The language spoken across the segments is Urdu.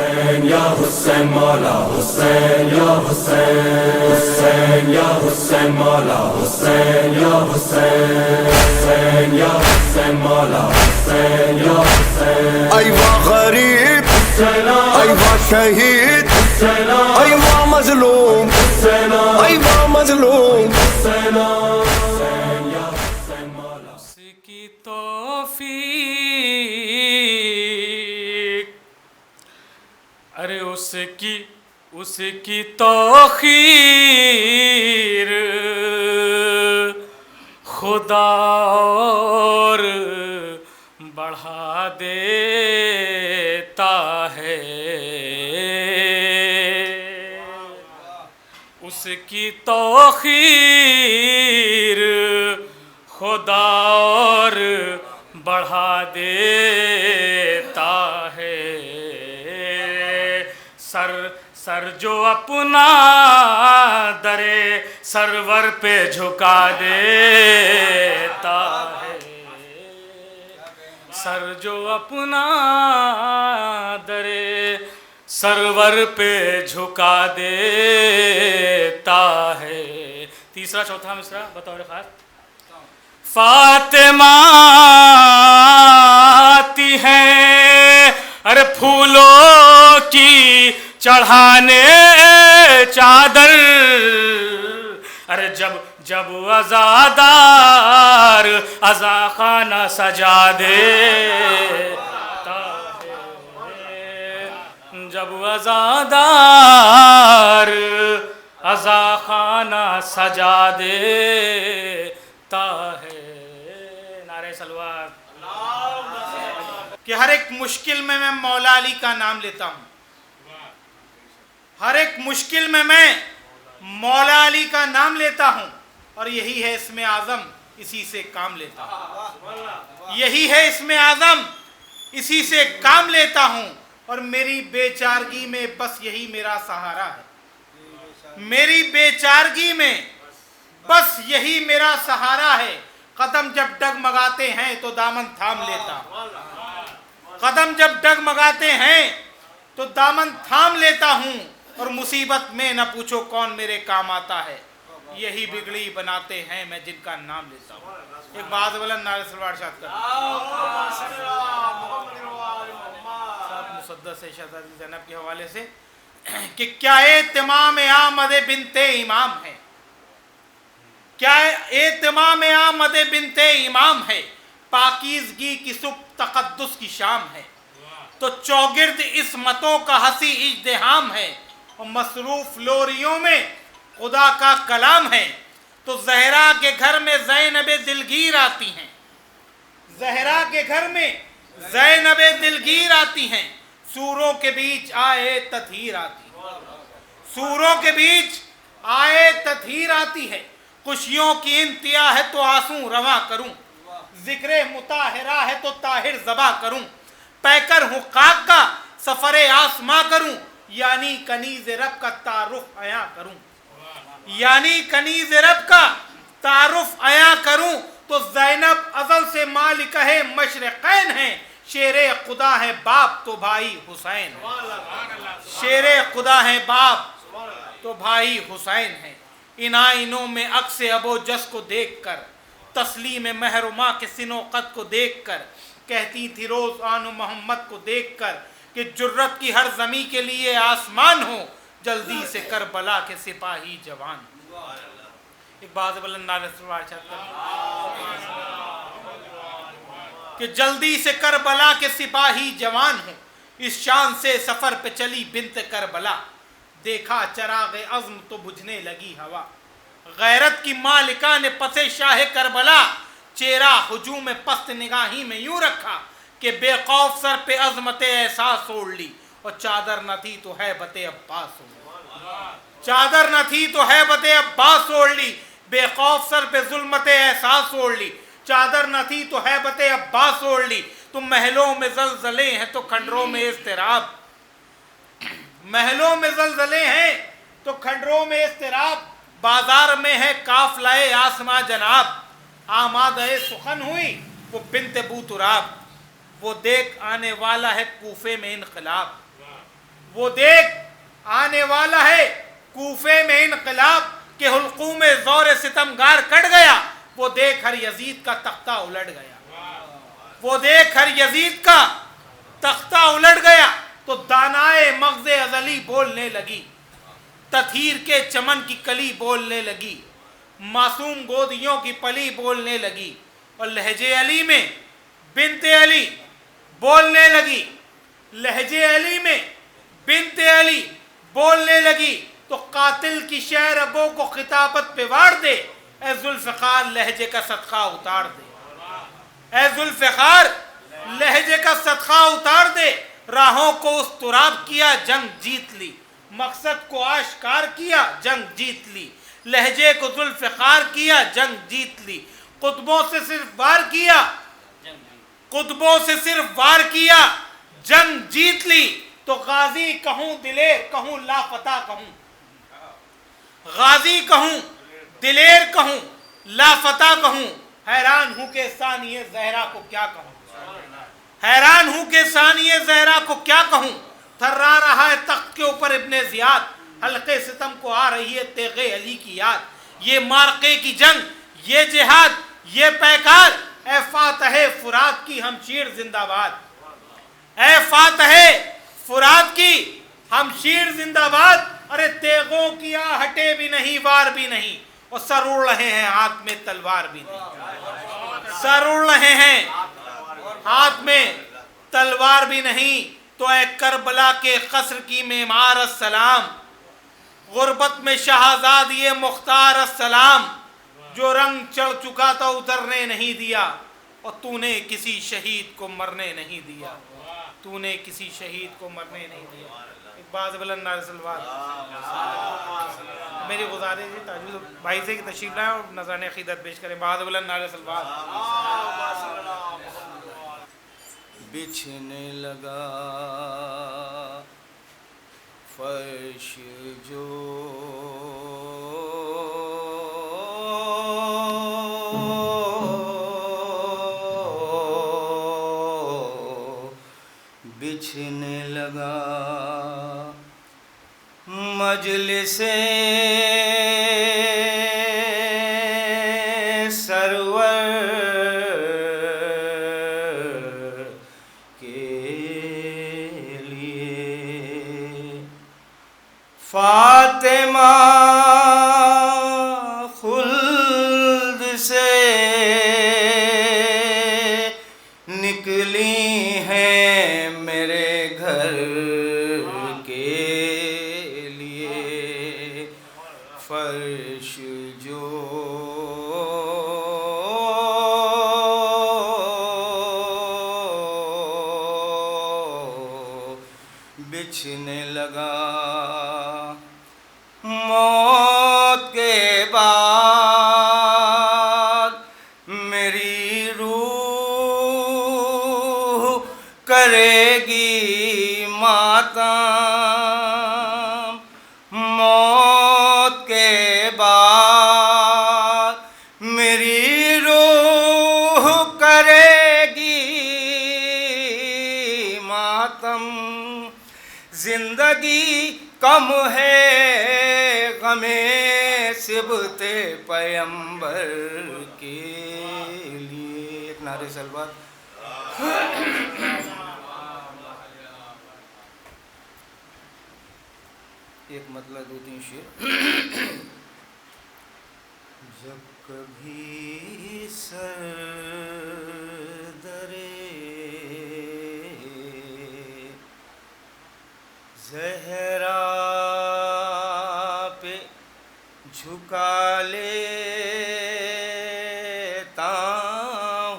حسین یا حسین مولا حسین یا حسین حسین یا حسین مولا حسین یا حسین حسین یا حسین مولا حسین یا حسین ایوا غریب ایوا شہید ایوا مظلوم ایوا مظلوم اس کی توفیق ارے اس کی توخیر خدا اور بڑھا دیتا ہے اس کی توخیر خدا اور بڑھا دیتا ہے سر جو اپنا درے سرور پہ جھکا دیتا ہے سر جو اپنا درے سرور پہ جھکا دیتا ہے تیسرا چوتھا مصرع بطور خاص فاطمہ آتی ہے ارے پھولوں کی چڑھانے چادر ارے جب عزادار عزا خانہ سجا دیتا ہے جب عزادار عزا خانہ سجا دیتا ہے نعرہ سلوات کہ ہر ایک مشکل میں مولا علی کا نام لیتا ہوں ہر ایک مشکل میں مولا علی کا نام لیتا ہوں اور یہی ہے اسم اعظم اسی سے کام لیتا ہوں یہی ہے اسم اعظم اسی سے کام لیتا ہوں اور میری بے چارگی میں بس یہی میرا سہارا ہے میری بے چارگی میں بس یہی میرا سہارا ہے قدم جب ڈگمگاتے ہیں تو دامن تھام لیتا ہوں قدم جب ڈگمگاتے ہیں تو دامن تھام لیتا ہوں اور مصیبت میں نہ پوچھو کون میرے کام آتا ہے یہی بگڑی بناتے ہیں میں جن کا نام لیتا ہوں ایک بات بلند نعرہ سلوات ارشاد کر مسدس شہزادی زینب کے حوالے سے کہ کیا اہتمام آمد بنت امام ہے کیا اہتمام آمد بنت امام ہے پاکیزگی کی صبح تقدس کی شام ہے تو چوگرد عصمتوں کا ہنسی ازدحام ہے اور مصروف لوریوں میں خدا کا کلام ہے تو زہرا کے گھر میں زینب دلگیر آتی ہیں زہرا کے گھر میں زینب دلگیر آتی ہیں سوروں کے بیچ آئے تطہیر آتی ہے سوروں کے بیچ آئے تطہیر آتی ہے خوشیوں کی انتہا ہے تو آنسو رواں کروں ذکر مطہرہ ہے تو طاہر ذبح کروں پیکر ہوں خاک کا سفر آسماں کروں یعنی کنیز رب کا تعارف عیاں کروں یعنی کنیز رب کا تعارف عیاں کروں تو زینب ازل سے مالکہ مشرقین ہیں شیر خدا ہے باپ تو بھائی حسین شیر خدا ہے باپ تو بھائی حسین ہیں ان آئینوں میں عکس ابو جس کو دیکھ کر تسلیم محرمہ کے سنو قد کو دیکھ کر کہتی تھی روز آن محمد کو دیکھ کر کہ جرت کی ہر زمیں کے لیے آسمان ہو جلدی سے کربلا کے سپاہی جوان ایک بات بلند نعرہ سلوات کہ جلدی سے کربلا کے سپاہی جوان ہوں اس شان سے سفر پہ چلی بنت کربلا دیکھا چراغ عزم تو بجھنے لگی ہوا غیرت کی مالکہ نے پسے شاہ کربلا چہرہ ہجوم پست نگاہی میں یوں رکھا کہ بے خوف سر پہ عظمت احساس اوڑھ لی اور چادر نہ تھی تو ہیبت عباس اوڑھ لی چادر نہ تھی تو ہیبت عباس اوڑھ لی بے خوف سر پہ ظلمت احساس اوڑھ لی چادر نہ تھی تو ہیبت عباس اوڑھ لی تم محلوں میں زلزلے ہیں تو کھنڈروں میں اضطراب محلوں میں زلزلے ہیں تو کھنڈروں میں اضطراب بازار میں ہے قافلہ آسماں جناب آمادہ سخن ہوئی وہ بنت بو تراب وہ دیکھ آنے والا ہے کوفے میں انقلاب وہ دیکھ آنے والا ہے کوفے میں انقلاب کے حلقوں میں زور ستمگار کٹ گیا، وہ دیکھ ہر یزید کا تختہ الٹ گیا، وہ دیکھ ہر یزید کا تختہ الٹ گیا، تو دانائے مغز ازلی بولنے لگی، تطہیر کے چمن کی کلی بولنے لگی، معصوم گودیوں کی پلی بولنے لگی، اور لہجے علی میں بنت علی بولنے لگی، لہجے علی میں بنت علی بولنے لگی، تو قاتل کی شعر ابو کو خطابت پہ وار دے، اے ذوالفقار لہجے کا صدقہ اتار دے، اے ذوالفقار لہجے کا صدقہ اتار دے، راہوں کو استراب کیا جنگ جیت لی، مقصد کو آشکار کیا جنگ جیت لی، لہجے کو ذوالفقار کیا جنگ جیت لی، قطبوں سے صرف وار کیا، قطبوں سے صرف وار کیا جنگ جیت لی، تو غازی کہوں دلیر کہوں لافتہ کہوں، غازی کہوں دلیر کہوں لافتہ کہوں، حیران ہوں کہ ثانیہ زہرا کو کیا کہوں، حیران ہوں کہ ثانیہ زہرا کو کیا کہوں، تھرا رہا ہے تخت کے اوپر ابن زیاد، حلقے ستم کو آ رہی ہے تیغ علی کی یاد، یہ مارقے کی جنگ یہ جہاد یہ پیکار، اے فاتح فرات کی ہمشیر زندہ باد، اے فاتح فرات کی ہمشیر زندہ باد، ارے تیغوں کی آہٹیں بھی نہیں وار بھی نہیں، اور سر اڑ رہے ہیں ہاتھ میں تلوار بھی نہیں، سر اڑ رہے ہیں ہاتھ میں تلوار بھی نہیں، تو اے کربلا کے قصر کی معمار السلام، غربت میں شہزاد یہ مختار السلام، جو رنگ چڑھ چکا تھا اترنے نہیں دیا، اور تو نے کسی شہید کو مرنے نہیں دیا، تو نے کسی شہید کو مرنے نہیں دیا۔ ایک باز بلند نعرہ صلوات۔ میری گزارش ہے تاجود بھائی سے کہ تشریف لائیں اور نذرانِ عقیدت پیش کریں، باز بلند نعرہ صلوات۔ بچھنے لگا فرش جو بچھنے لگا مجلس سرور فاطمہ خلد سے نکلی ہیں میرے گھر کے لیے، فرش جو بچھنے لگا، موت کے بعد میری روح کرے گی ماتم، موت کے بعد میری روح کرے گی ماتم، زندگی کم ہے غم صبت پیمبر کے لیے۔ ایک نعرہ صلوات۔ ایک مطلب دو تین شعر۔ جب کبھی سر درے زہرا پہ جھکا لیتا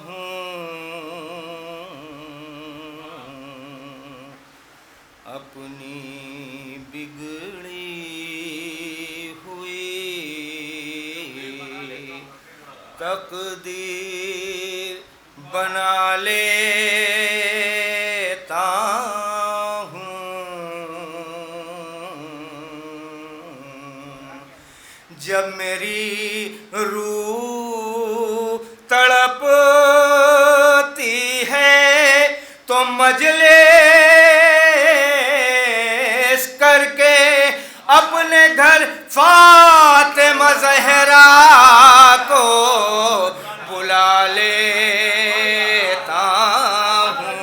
ہوں اپنی بگڑی ہوئی تقدیر بنا لیتا جب میری روح تڑپتی ہے تو مجلس فاطمہ زہرا کو بلا لیتا ہوں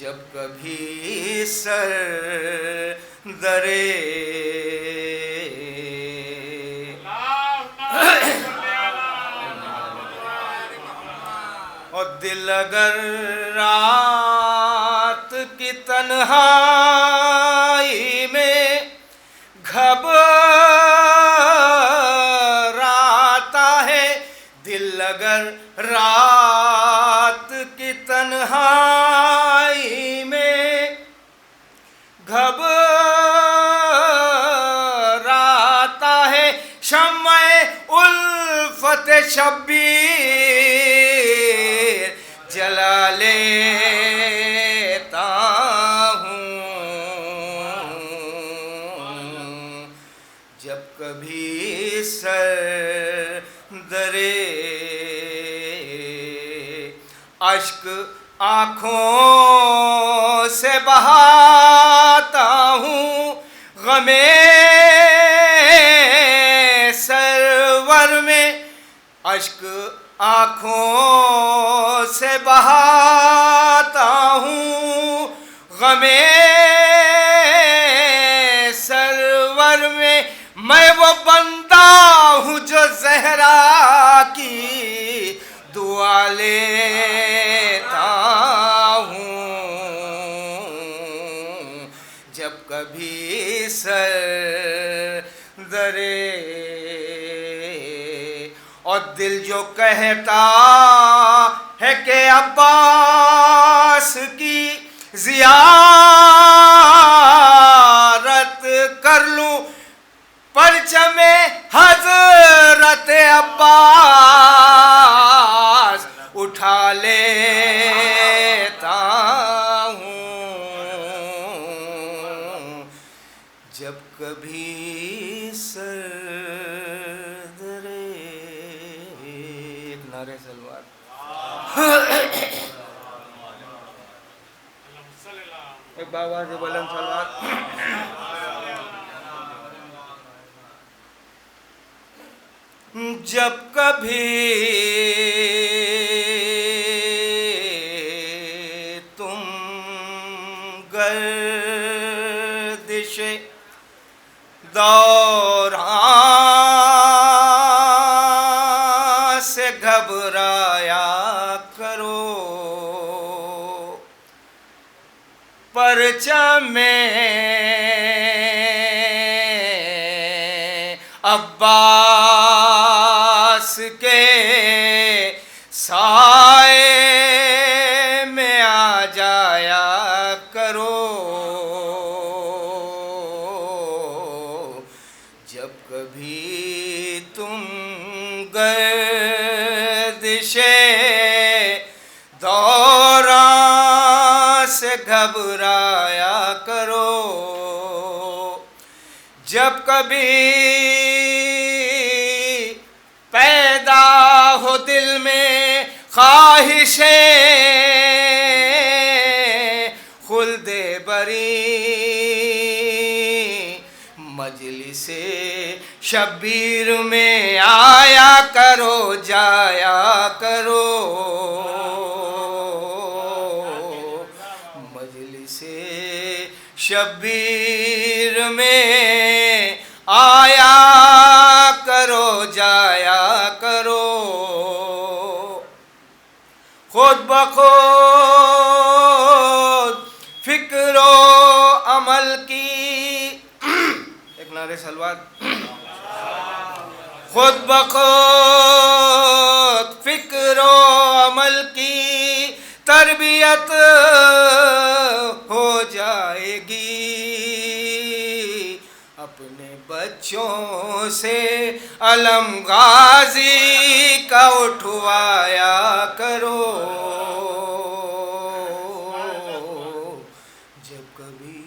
جب کبھی سر درے اور دل اگر رات کی تنہائی میں گھبراتا ہے، دل اگر رات کی تنہائی میں گھبراتا ہے، شمع الفت شبیر جلا لیتا ہوں جب کبھی سر درے اشک آنکھوں سے بہاتا ہوں، غم سرور میں اشک آنکھوں سے بہاتا ہوں، غم سرور میں میں وہ بندہ ہوں جو زہرا کی دعا لیتا ہوں جب کبھی سر درے اور دل جو کہتا ہے کہ عباس کی زیارت کر لوں، پرچم حضرت عباس اٹھا لیتا ہوں جب کبھی سر درے نعرہ سلوات ایک بابا سے بلند سلوات جب کبھی تم گردش دوران سے گھبرایا کرو، پرچم عباس کے سائے میں آ جایا کرو، جب کبھی تم گردش دوران سے گھبرایا کرو، جب کبھی پیدا ہو دل میں خواہشیں خلد بری، مجلس شبیر میں آیا کرو جایا کرو، مجلس شبیر میں آیا کرو جایا کرو، خود بخود فکر و عمل کی ایک نعرہ سلوات خود بخود فکر و عمل کی تربیت ہو جائے گی، اپنے بچوں سے علم غازی کا اٹھوایا کرو، جب کبھی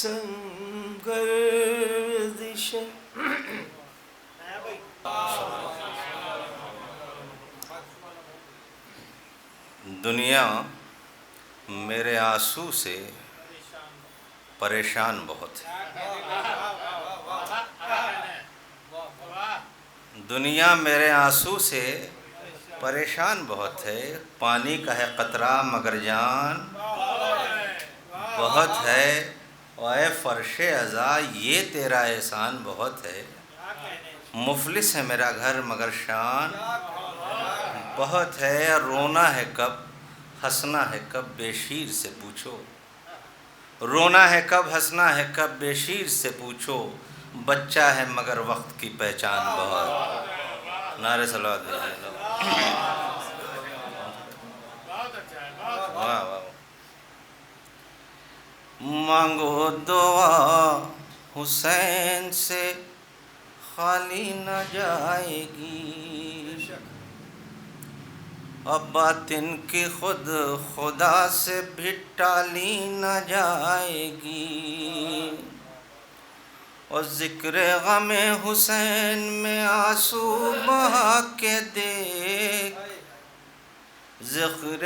سنگردش دنیا میرے آنسو سے پریشان بہت ہے. دنیا میرے آنسو سے پریشان بہت ہے. پانی کا ہے قطرہ مگر جان بہت ہے. اے فرش ازا یہ تیرا احسان بہت ہے. مفلس ہے میرا گھر مگر شان بہت ہے. رونا ہے کب ہنسنا ہے کب بے شیر سے پوچھو. رونا ہے کب ہنسنا ہے کب بے شیر سے پوچھو. بچہ ہے مگر وقت کی پہچان بہت. نعرے صلوات دیجیے. واہ واہ. مانگو دعا حسین سے خالی نہ جائے گی. اب باطن کی خود خدا سے بھی ٹالی نہ جائے گی. اور ذکر غم حسین میں آنسو بہا کے دیکھ. ذکر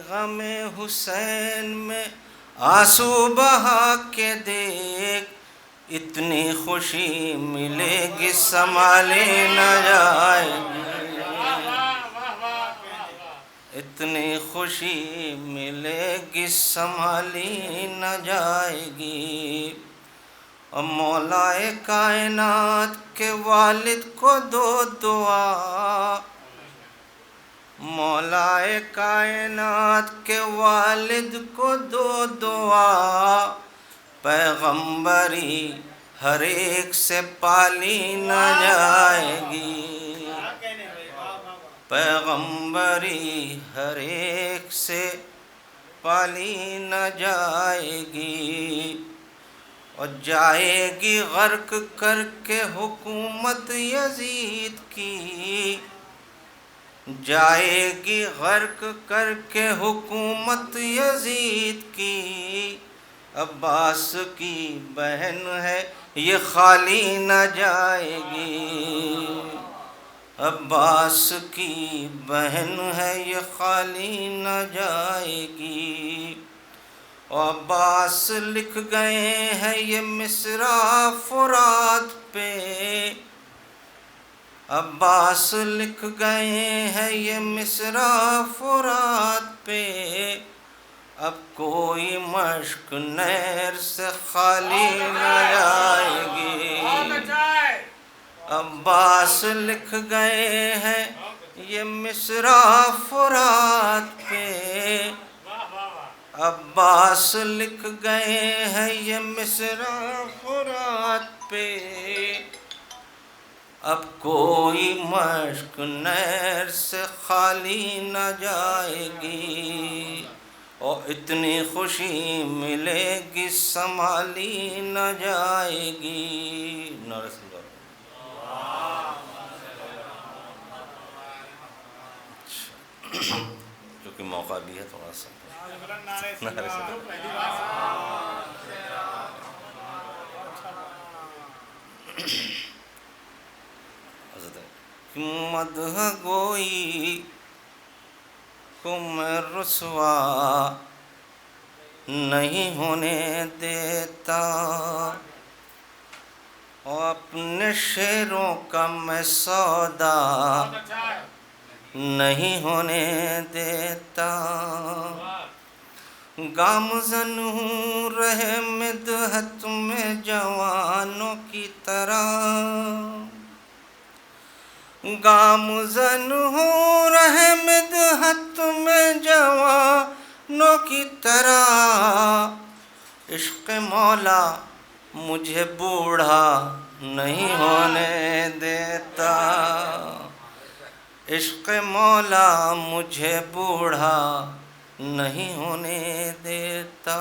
غم حسین میں آنسو بہا کے دیکھ. اتنی خوشی ملے گی سنبھالی نہ جائے گی. اتنی خوشی ملے گی سنبھالی نہ جائے گی. اور مولائے کائنات کے والد کو دو دعا. مولائے کائنات کے والد کو دو دعا. پیغمبری ہر ایک سے پالی نہ جائے گی. پیغمبری ہر ایک سے پالی نہ جائے گی. اور جائے گی غرق کر کے حکومت یزید کی. جائے گی غرق کر کے حکومت یزید کی. عباس کی بہن ہے یہ خالی نہ جائے گی. عباس کی بہن ہے یہ خالی نہ جائے گی. عباس لکھ گئے ہیں یہ مصرع فرات پہ. عباس لکھ گئے ہیں یہ مصرع فرات پہ. اب کوئی مشک نہر سے خالی نہ جائے گی. عباس لکھ گئے ہیں یہ مصرع فرات پہ. عباس لکھ گئے ہیں یہ مصرع فرات پہ. اب کوئی مشک نہر سے خالی نہ جائے گی. اور اتنی خوشی ملے گی سنبھالی نہ جائے گی. کیونکہ موقع بھی ہے تھوڑا سا. مدح گوئی کو میں رسوا نہیں ہونے دیتا. اور اپنے شعروں کا میں سودا نہیں ہونے دیتا. گامزن ہوں رہے مدحت میں جوانوں کی طرح. گامزن ہوں رہے مدحت میں جوانوں کی طرح. عشق مولا مجھے بوڑھا نہیں ہونے دیتا. عشق مولا مجھے بوڑھا نہیں ہونے دیتا.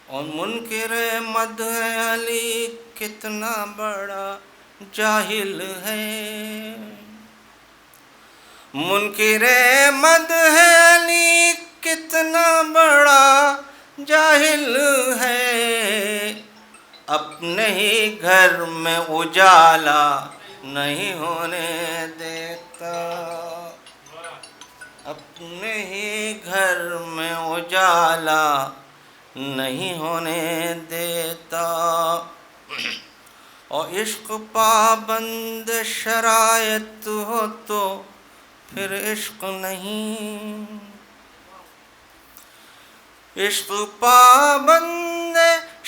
اور منکر مدح علی کتنا بڑا جاہل ہے. منکر مدح علی کتنا بڑا جاہل ہے. اپنے ہی گھر میں اجالا نہیں ہونے دیتا. اپنے ہی گھر میں اجالا نہیں ہونے دیتا، اور عشق پابند شرائط ہو تو پھر عشق نہیں، عشق پابند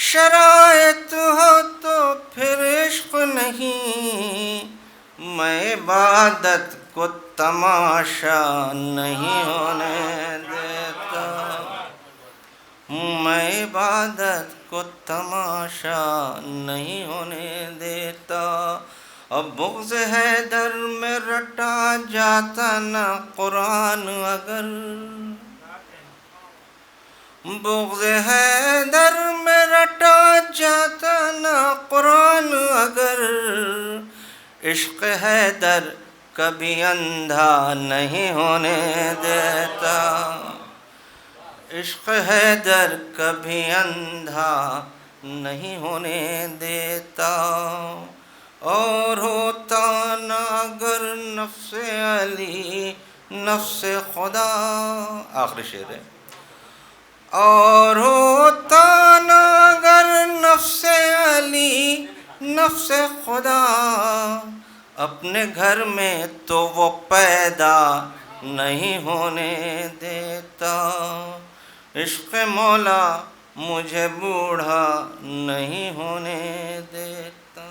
شرائط ہو تو پھر عشق نہیں، میں عبادت کو تماشا نہیں ہونے دیتا، میں عبادت کو تماشا نہیں ہونے دیتا، اب بغض حیدر میں رٹا جاتا نہ قرآن اگر، بغض حیدر میں رٹا جاتا نہ قرآن اگر، عشق حیدر کبھی اندھا نہیں ہونے دیتا، عشق حیدر کبھی اندھا نہیں ہونے دیتا، اور ہوتا نہ اگر نفس علی نفس خدا، آخری شعر ہے، اور ہوتا نہ اگر نفس علی نفس خدا، اپنے گھر میں تو وہ پیدا نہیں ہونے دیتا، عشق مولا مجھے بوڑھا نہیں ہونے دیتا۔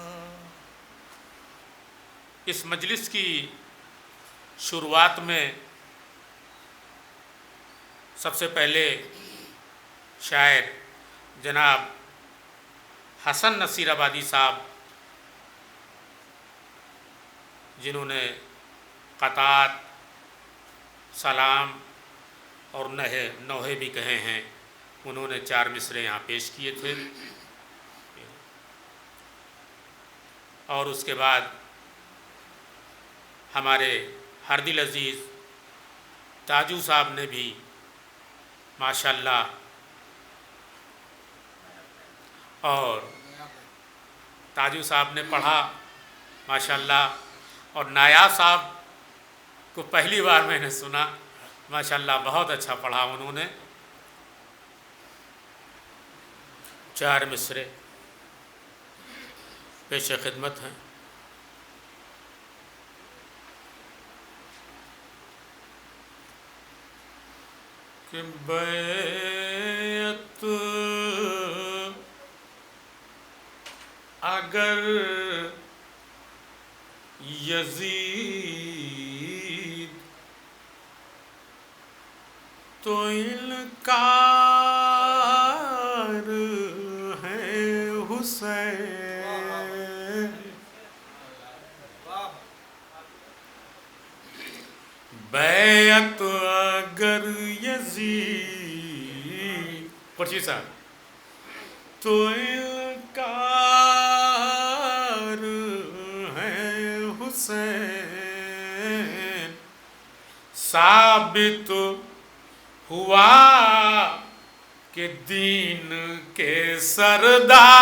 اس مجلس کی شروعات میں سب سے پہلے شاعر جناب حسن نصیر آبادی صاحب، جنہوں نے قطعات، سلام اور نوحے بھی کہے ہیں، انہوں نے 4 مصرے یہاں پیش کیے تھے، اور اس کے بعد ہمارے ہر دل عزیز تاجو صاحب نے بھی ماشاءاللہ، اور تاجو صاحب نے پڑھا ماشاءاللہ، اور نایاب صاحب کو پہلی بار میں نے سنا، ماشاءاللہ بہت اچھا پڑھا انہوں نے۔ 4 مصرے پیش خدمت ہیں۔ کہ بیعت اگر یزید تو انکار ہے حسین، بیعت اگر یزید پرچی صاحب تو انکار ہے حسین، ثابت ہوا کہ دین کے سردار،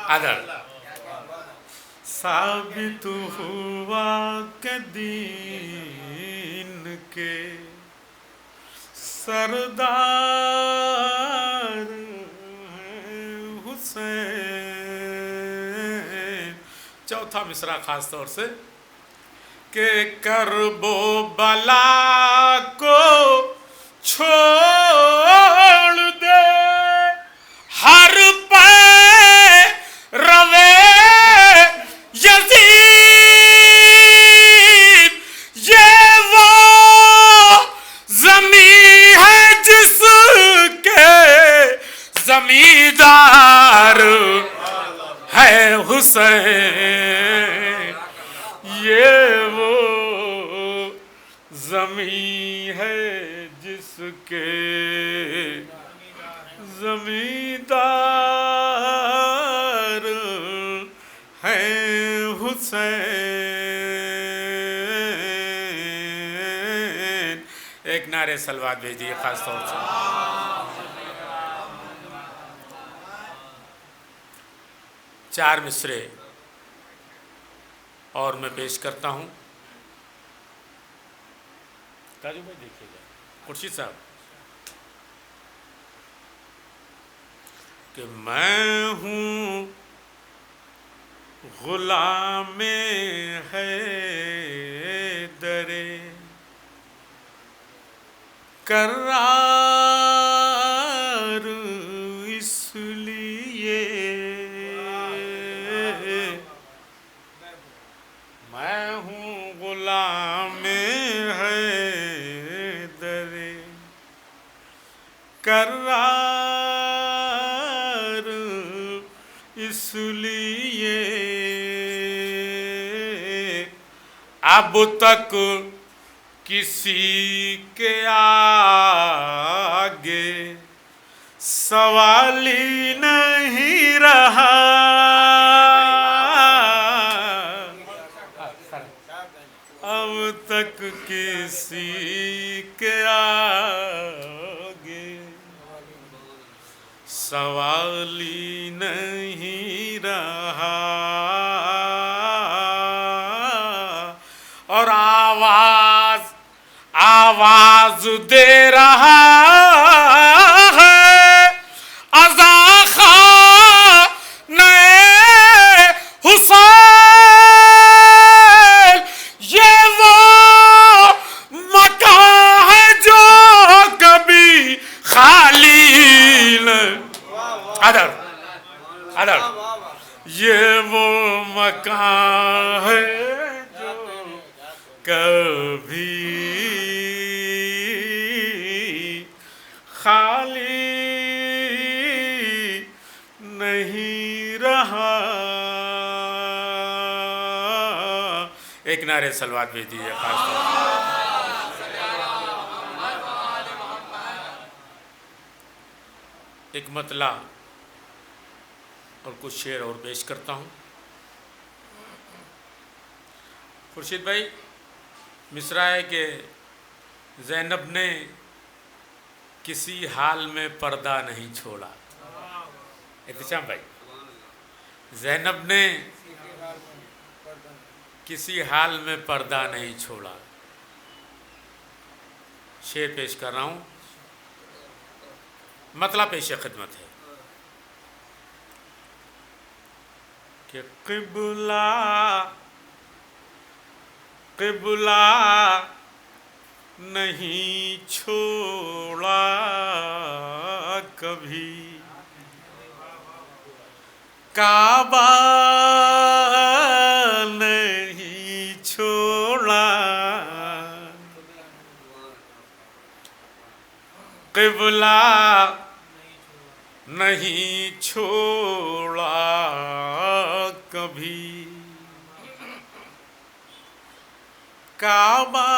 ادھر ثابت ہوا کہ دین کے سردار حسین۔ چوتھا مصرع خاص طور سے کہ کرب و بلا کو چھوڑ دے ہر روے یزید، یہ وہ زمین ہے جس کے زمیندار ہے حسین، یہ وہ زمین ہے جس کے زمیندار ہے حسین۔ ایک نعرے سلوات بھیجیے خاص طور سے۔ 4 مصرے اور میں پیش کرتا ہوں۔ تاجو بھائی دیکھیے گا، خورشید صاحب کہ میں ہوں غلام حیدر کرار اس لیے میں ہوں غلام حیدر کرار اس لیے اب تک کسی کے آگے سوال ہی نہیں رہا اب تک کسی کے آگے سوال ہی نہیں رہا اور آواز دے رہا ہے عزا خان حسین یہ وہ مکان ہے جو کبھی خالی ادھر یہ وہ مکان ہے جو کبھی خالی نہیں رہا. ایک نعرے صلوات بھیج دیجیے خاص طور پر. ایک مطلع اور کچھ شعر اور پیش کرتا ہوں. خورشید بھائی مصرع ہے کہ زینب نے کسی حال میں پردہ نہیں چھوڑا. احتشام بھائی زینب نے کسی حال میں پردہ نہیں چھوڑا. شعر پیش کر رہا ہوں. مطلع پیش خدمت ہے کہ قبلہ نہیں چھوڑا کبھی کعبہ نہیں چھوڑا قبلہ نہیں چھوڑا کبھی کعبہ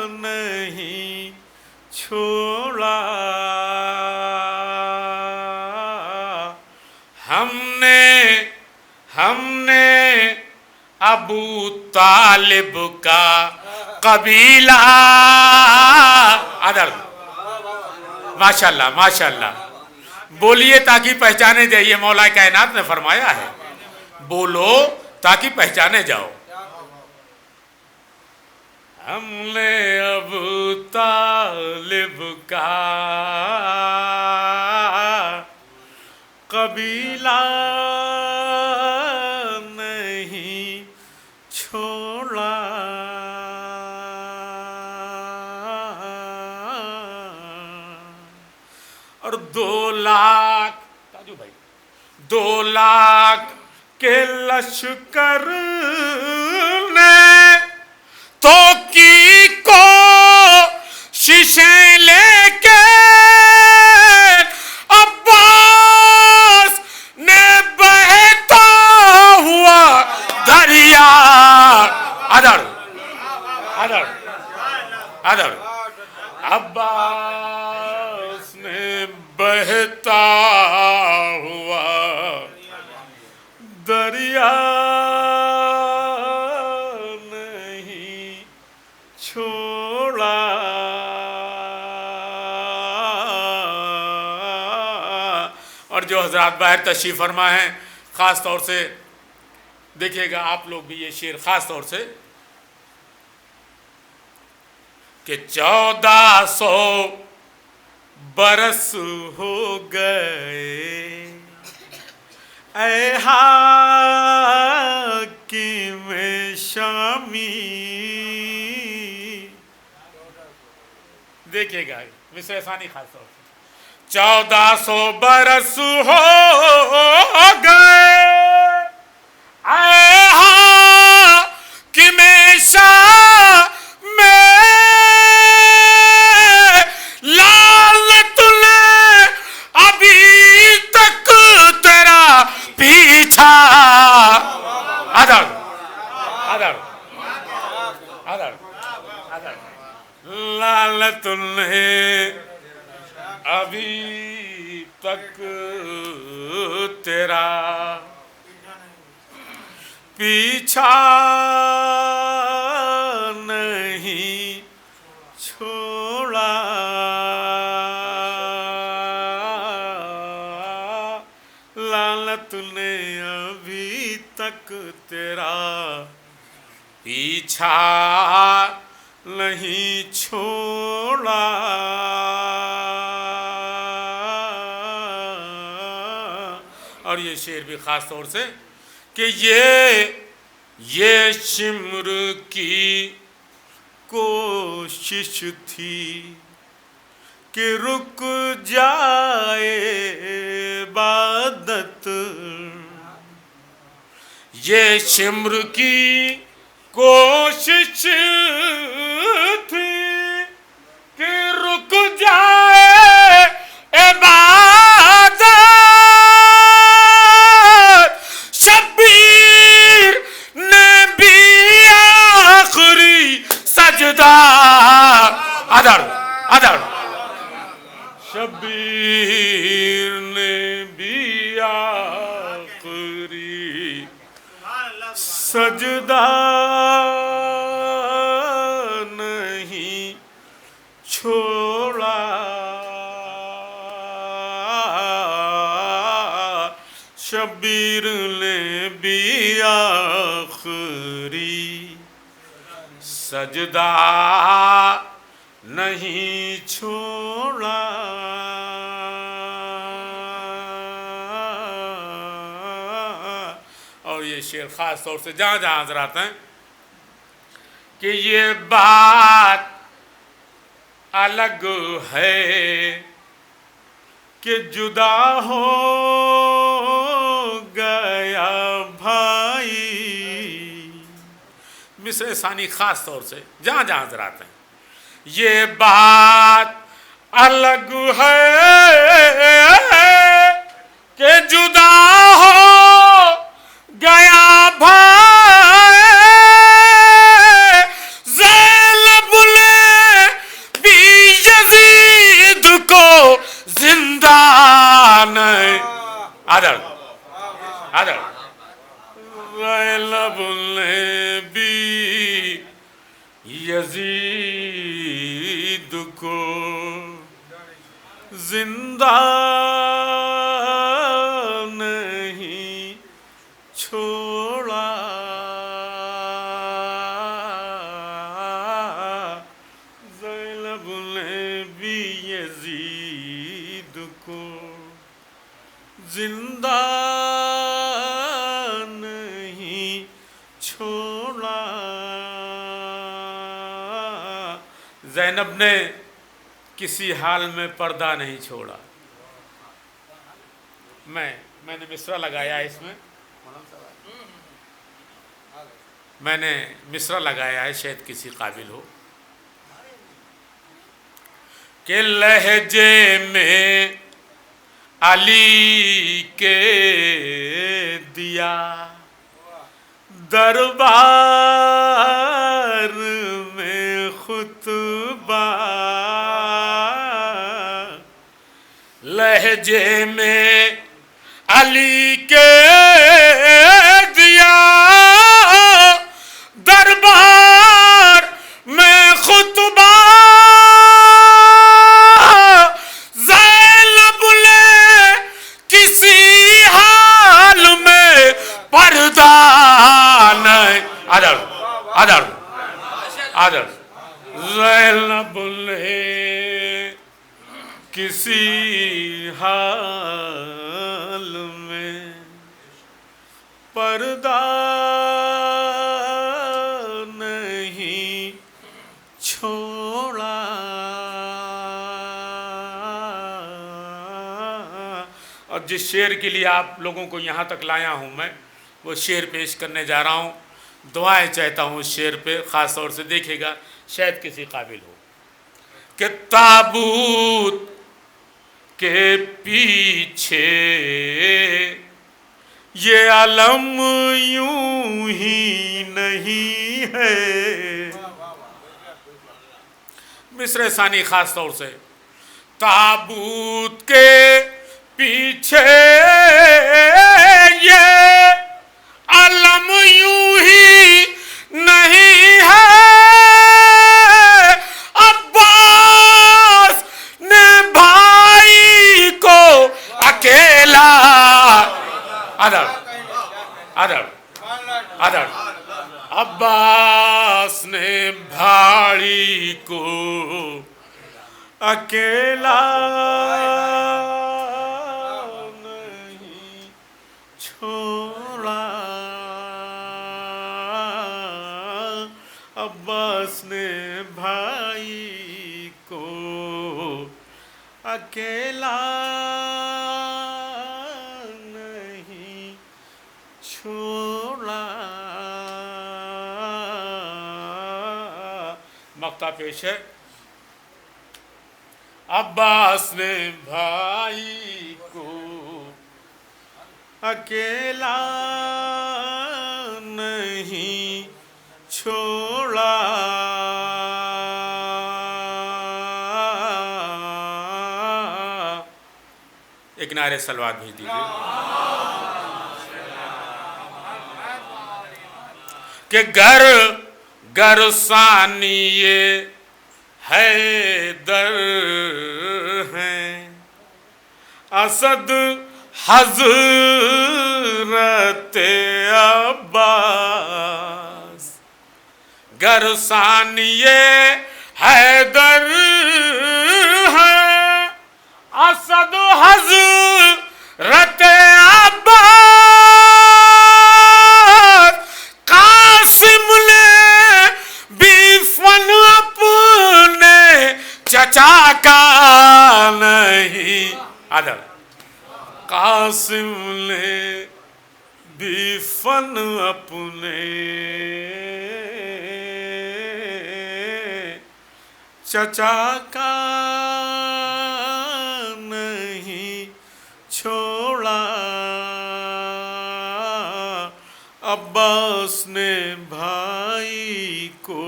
نہیں چھوڑا. ہم نے ابو طالب کا قبیلہ ادھر ماشاءاللہ ماشاءاللہ بولیے تاکہ پہچانے جائیے. مولا کائنات نے فرمایا ہے بولو تاکہ پہچانے جاؤ. ہم نے ابو طالب کا قبیلہ نہیں چھوڑا اور 2 لاکھ کے لشکر نے تو کی کوششیں لے کے عباس نے بہتا ہوا دریا ادھر عباس نے بہتا ہوا دریا نہیں چھوڑا اور جو حضرات باہر تشریف فرما ہیں خاص طور سے دیکھیے گا آپ لوگ بھی یہ شعر خاص طور سے کہ 1400 برس ہو گئے اے حاکم شامی. دیکھیے گا مصر ثانی خاص طور سے 1400 برس ہو گئے اے حاکم شامی. لعنت نے ابھی تک تیرا پیچھا. ادھر ادھر ادھر ادھر. لعنت نے ابھی تک تیرا پیچھا نہیں چھوڑا. لعنت نے ابھی تک تیرا پیچھا نہیں چھوڑا. اور یہ شعر بھی خاص طور سے کہ یہ شمر کی کوشش تھی کہ رک جائے عبادت. یہ شمر کی کوشش تھی کہ رک جائے عبادت. شبیر نے بھی آخری سجدہ. ادھر ادھر. شبیر نے بھی آخری سجدہ نہیں چھوڑا. شبیر نے بھی آخری سجدہ نہیں چھوڑا. اور یہ شعر خاص طور سے جہاں جہاں حضرات ہیں کہ یہ بات الگ ہے کہ جدا ہو گیا بھائی. مصر ثانی خاص طور سے جہاں جہاں حضرات ہیں یہ بات الگ ہے کہ جدا ہو گیا بھائی. زینب نے بھی یزید کو زندہ نہیں. ادھر ادھر. زینب نے بھی یزید کو زندہ نہیں چھوڑا. زینب نے بھی یزید کو زندہ نہیں چھوڑا. زینب نے کسی حال میں پردہ نہیں چھوڑا. میں نے مصرع لگایا ہے اس میں. میں نے مصرع لگایا ہے شاید کسی قابل ہو کہ لہجے میں علی کے دیا دربار میں خطبہ. لہجے میں علی کے دیا دربار میں خطبہ. زینب نے کسی حال میں پردہ نہیں. ادھر ادھر ادھر. زینب نے کسی حال میں پردہ نہیں چھوڑا. اور جس شعر کے لیے آپ لوگوں کو یہاں تک لایا ہوں میں وہ شعر پیش کرنے جا رہا ہوں. دعائیں چاہتا ہوں اس شعر پہ خاص طور سے دیکھے گا شاید کسی قابل ہو. کہ تابوت کے پیچھے یہ علم یوں ہی نہیں ہے. مصرع ثانی خاص طور سے تابوت کے پیچھے یہ علم یوں ہی نہیں ہے. عباس نے بھائی کو اکیلا ادب عباس نے بھائی کو اکیلا نہیں چھوڑا. عباس نے بھائی کو اکیلا نہیں چھوڑا. مقطع پیش ہے. عباس نے بھائی کو اکیلا نہیں چھوڑا. ایک نعرے صلوات بھیج دیجیے. کہ گر ثانی حیدر ہیں اسد حضرت عباس. گر ثانی حیدر ہیں اسد حضرت عباس. قاسم نے بھی فن اپنے چچا کا نہیں. ادب قاسم نے بھی فن اپنے چچا کا نہیں چھوڑا. عباس نے بھائی کو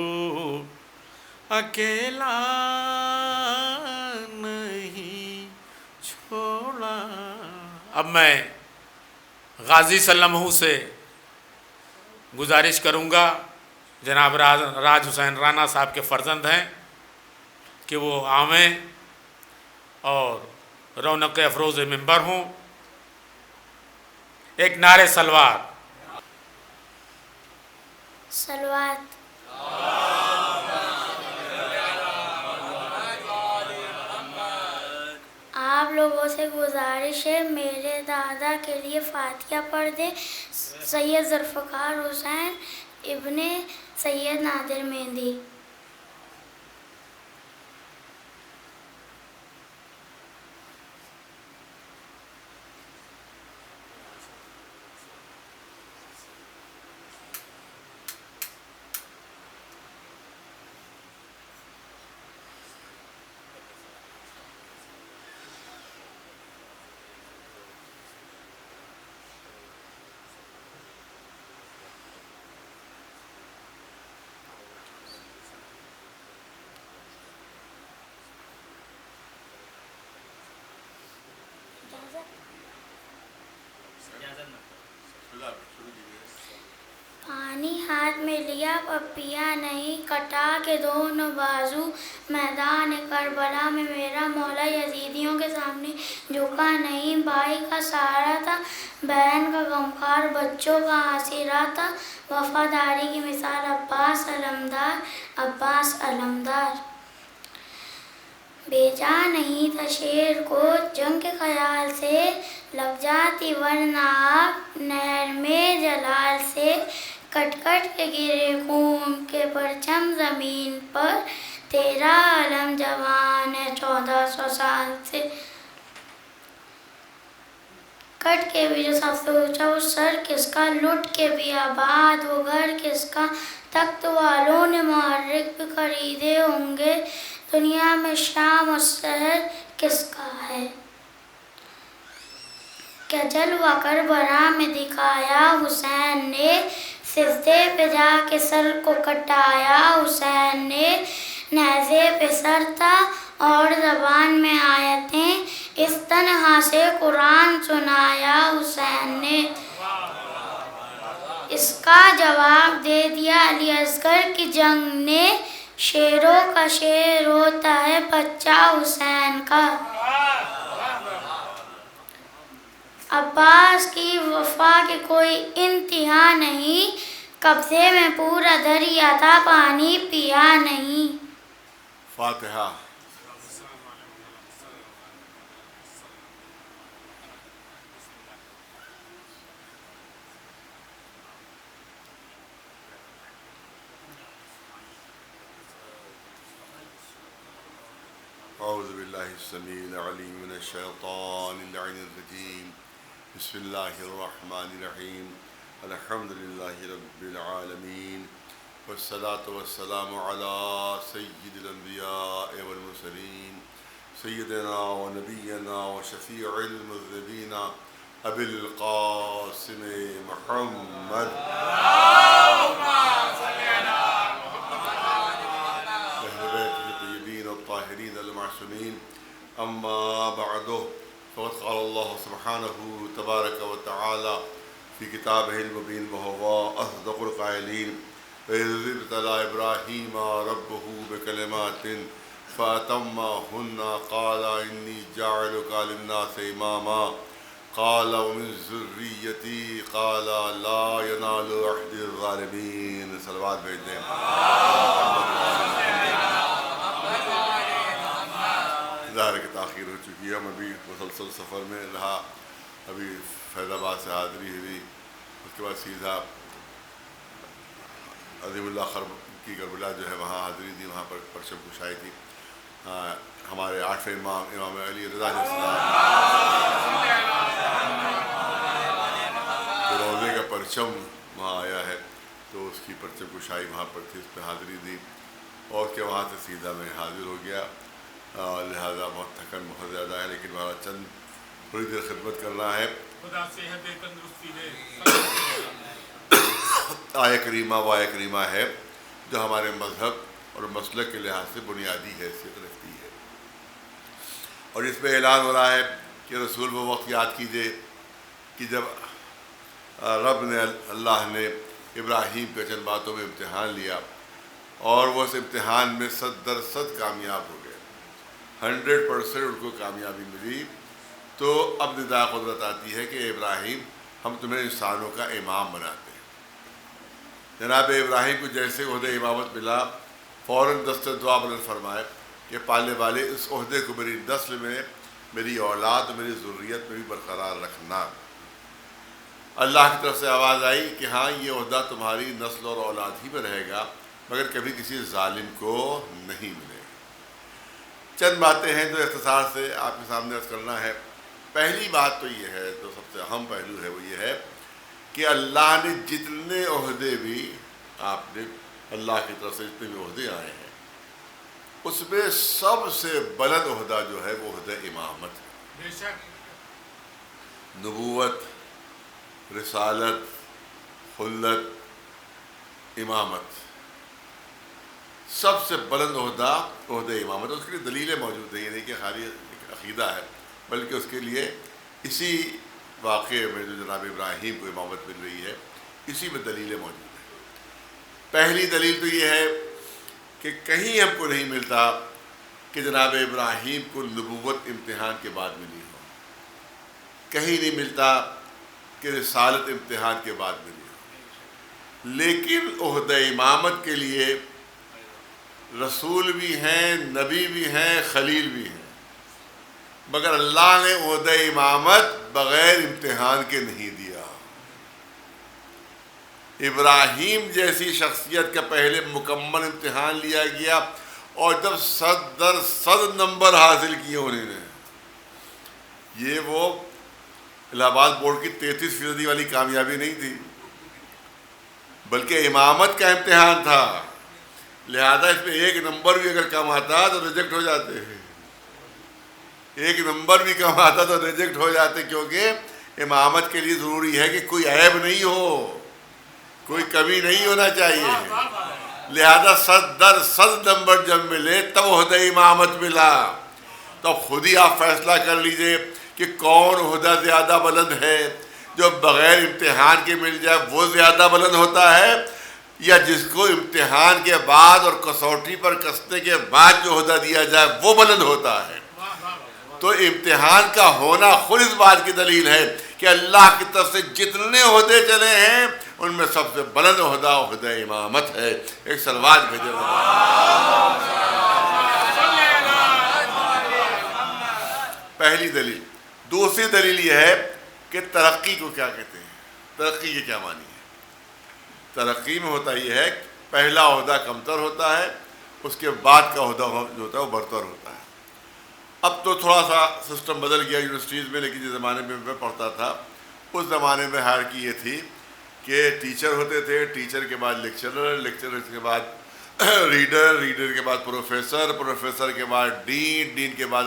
اکیلا نہیں چھوڑا. اب میں غازی صلی اللہ علیہ وسلم سے گزارش کروں گا، جناب راج حسین رانا صاحب کے فرزند ہیں، کہ وہ آویں اور رونق افروز منبر ہوں. ایک نعرے صلوات. صلوات. آپ لوگوں سے گزارش ہے میرے دادا کے لیے فاتحہ پڑھ دیں. سید ذوالفقار حسین ابن سید نادر مہندی. پانی ہاتھ میں لیا اب پیا نہیں، کٹا کے دونوں بازو میدان کربلا میں میرا مولا یزیدیوں کے سامنے جھکا نہیں. بھائی کا سہارا تھا، بہن کا غمخوار، بچوں کا آسرا تھا. وفاداری کی مثال عباس علمدار، عباس علمدار. بیچا نہیں تھا شیر کو جنگ کے خیال سے، لگ جاتی ورنہ آپ نہر میں جلال سے، کٹ کٹ کے گرے خون کے پرچم زمین پر، تیرا علم جوان ہے 1400 سال سے، کٹ کے بھی جو سب سے اونچا وہ سر کس کا، لٹ کے بھی آباد وہ گھر کس کا، تخت والوں نے محرک بھی خریدے ہوں گے، دنیا میں شام اور سحر کس کا ہے، کیا جلوہ کربلا میں دکھایا حسین نے، سجدے پہ جا کے سر کو کٹایا حسین نے، نیزے پہ سر تھا اور زبان میں آیتیں، اس طرح سے قرآن سنایا حسین نے، اس کا جواب دے دیا علی اصغر کی جنگ نے، شیروں کا شیر ہوتا ہے بچہ حسین کا، عباس کی وفا کی کوئی انتہا نہیں، قبضے میں پورا دریا تھا پانی پیا نہیں۔ فاتحہ۔ اعوذ باللہ السمیع العلیم من الشیطان اللعین الرجیم، بسم اللہ الرحمن الرحیم، الحمد للہ رب العالمین، والصلاة والسلام علی سید الانبیاء والمرسلین، سیدنا و نبینا و شفیع المذنبین ابی القاسم محمد الطاهرين المعصومين، أما بعد، فقد قال الله سبحانه تبارك وتعالى في كتابه المبين وهو أصدق القائلين، وإذ ابتلى إبراهيم ربه بكلمات فأتمهن قال إني جاعلك للناس إماما قال ومن ذريتي قال لا ينال عهد الظالمين۔ صلوات بھیجیں۔ ظاہر کہ تاخیر ہو چکی ہے، ہم ابھی مسلسل سفر میں رہا، ابھی فیض آباد سے حاضری ہوئی، اس کے بعد سیدھا عظیم اللہ خرب کی کربلا جو ہے وہاں حاضری دی، وہاں پر پرچم کشائی تھی، ہمارے 8ویں امام امام علی رضا علیہ السلام تو روضے کا پرچم وہاں آیا ہے، تو اس کی پرچم کشائی وہاں پر تھی، اس پہ حاضری دی، اور کہ وہاں سے سیدھا میں حاضر ہو گیا، لہذا بہت تھکن بہت زیادہ ہے، لیکن ہمارا چند تھوڑی دیر خدمت کرنا ہے۔ خدا صحت تندرستی دے۔ آیہ کریمہ وہ آیہ کریمہ ہے جو ہمارے مذہب اور مسلک کے لحاظ سے بنیادی حیثیت رکھتی ہے، اور اس میں اعلان ہو رہا ہے کہ رسول وہ وقت یاد کیجیے کہ جب رب نے اللہ نے ابراہیم کے چند باتوں میں امتحان لیا اور وہ اس امتحان میں 100% کامیاب ہو گئے، 100% ان کو کامیابی ملی، تو اب ندا قدرت آتی ہے کہ ابراہیم ہم تمہیں انسانوں کا امام بناتے ہیں۔ جناب ابراہیم کو جیسے عہدہ امامت ملا، فوراً دست دعا بلند فرمائے کہ پالنے والے اس عہدے کو میری نسل میں، میری اولاد، میری ذریت میں بھی برقرار رکھنا۔ اللہ کی طرف سے آواز آئی کہ ہاں یہ عہدہ تمہاری نسل اور اولاد ہی میں رہے گا، مگر کبھی کسی ظالم کو نہیں ملے گا۔ چند باتیں ہیں جو اختصار سے آپ کے سامنے عرض کرنا ہے۔ پہلی بات تو یہ ہے، جو سب سے اہم پہلو ہے وہ یہ ہے کہ اللہ نے جتنے عہدے بھی آپ نے اللہ کی طرف سے جتنے بھی عہدے آئے ہیں، اس میں سب سے بلند عہدہ جو ہے وہ عہدہ امامت ہے۔ بے شک نبوت، رسالت، خلت، امامت، سب سے بلند عہدہ عہدہ امامت۔ اس کے لیے دلیلیں موجود ہیں، یہ نہیں کہ خالی ایک عقیدہ ہے، بلکہ اس کے لیے اسی واقعے میں جو جناب ابراہیم کو امامت مل رہی ہے، اسی میں دلیلیں موجود ہیں۔ پہلی دلیل تو یہ ہے کہ کہیں ہم کو نہیں ملتا کہ جناب ابراہیم کو نبوت امتحان کے بعد ملی ہو، کہیں نہیں ملتا کہ رسالت امتحان کے بعد ملی ہو، لیکن عہدہ امامت کے لیے رسول بھی ہیں، نبی بھی ہیں، خلیل بھی ہیں، مگر اللہ نے عہدہ امامت بغیر امتحان کے نہیں دیا۔ ابراہیم جیسی شخصیت کا پہلے مکمل امتحان لیا گیا، اور جب 100 نمبر حاصل کیے انہوں نے، یہ وہ الہ آباد بورڈ کی 33% والی کامیابی نہیں تھی، بلکہ امامت کا امتحان تھا، لہذا اس میں 1 نمبر بھی اگر کم آتا تو ریجیکٹ ہو جاتے ہیں، 1 نمبر بھی کم آتا تو ریجیکٹ ہو جاتے، کیونکہ امامت کے لیے ضروری ہے کہ کوئی عیب نہیں ہو، کوئی کمی نہیں ہونا چاہیے، لہذا 100 نمبر جب ملے تب عہدہ امامت ملا۔ تو اب خود ہی آپ فیصلہ کر لیجئے کہ کون عہدہ زیادہ بلند ہے، جو بغیر امتحان کے مل جائے وہ زیادہ بلند ہوتا ہے، یا جس کو امتحان کے بعد اور کسوٹی پر کسنے کے بعد جو عہدہ دیا جائے وہ بلند ہوتا ہے۔ تو امتحان کا ہونا خود اس بات کی دلیل ہے کہ اللہ کی طرف سے جتنے عہدے چلے ہیں ان میں سب سے بلند عہدہ عہدہ امامت ہے۔ ایک صلوات بھیجے۔ پہلی دلیل۔ دوسری دلیل یہ ہے کہ ترقی کو کیا کہتے ہیں، ترقی کے کیا معنی ہے۔ ترقی میں ہوتا یہ ہے پہلا عہدہ کمتر ہوتا ہے، اس کے بعد کا عہدہ جو ہوتا ہے وہ برتر ہوتا ہے۔ اب تو تھوڑا سا سسٹم بدل گیا یونیورسٹیز میں، لیکن جس زمانے میں پڑھتا تھا اس زمانے میں ہائرکی یہ تھی کہ ٹیچر ہوتے تھے، ٹیچر کے بعد لیکچرر، لیکچرر کے بعد ریڈر، ریڈر کے بعد پروفیسر، پروفیسر کے بعد ڈین، ڈین کے بعد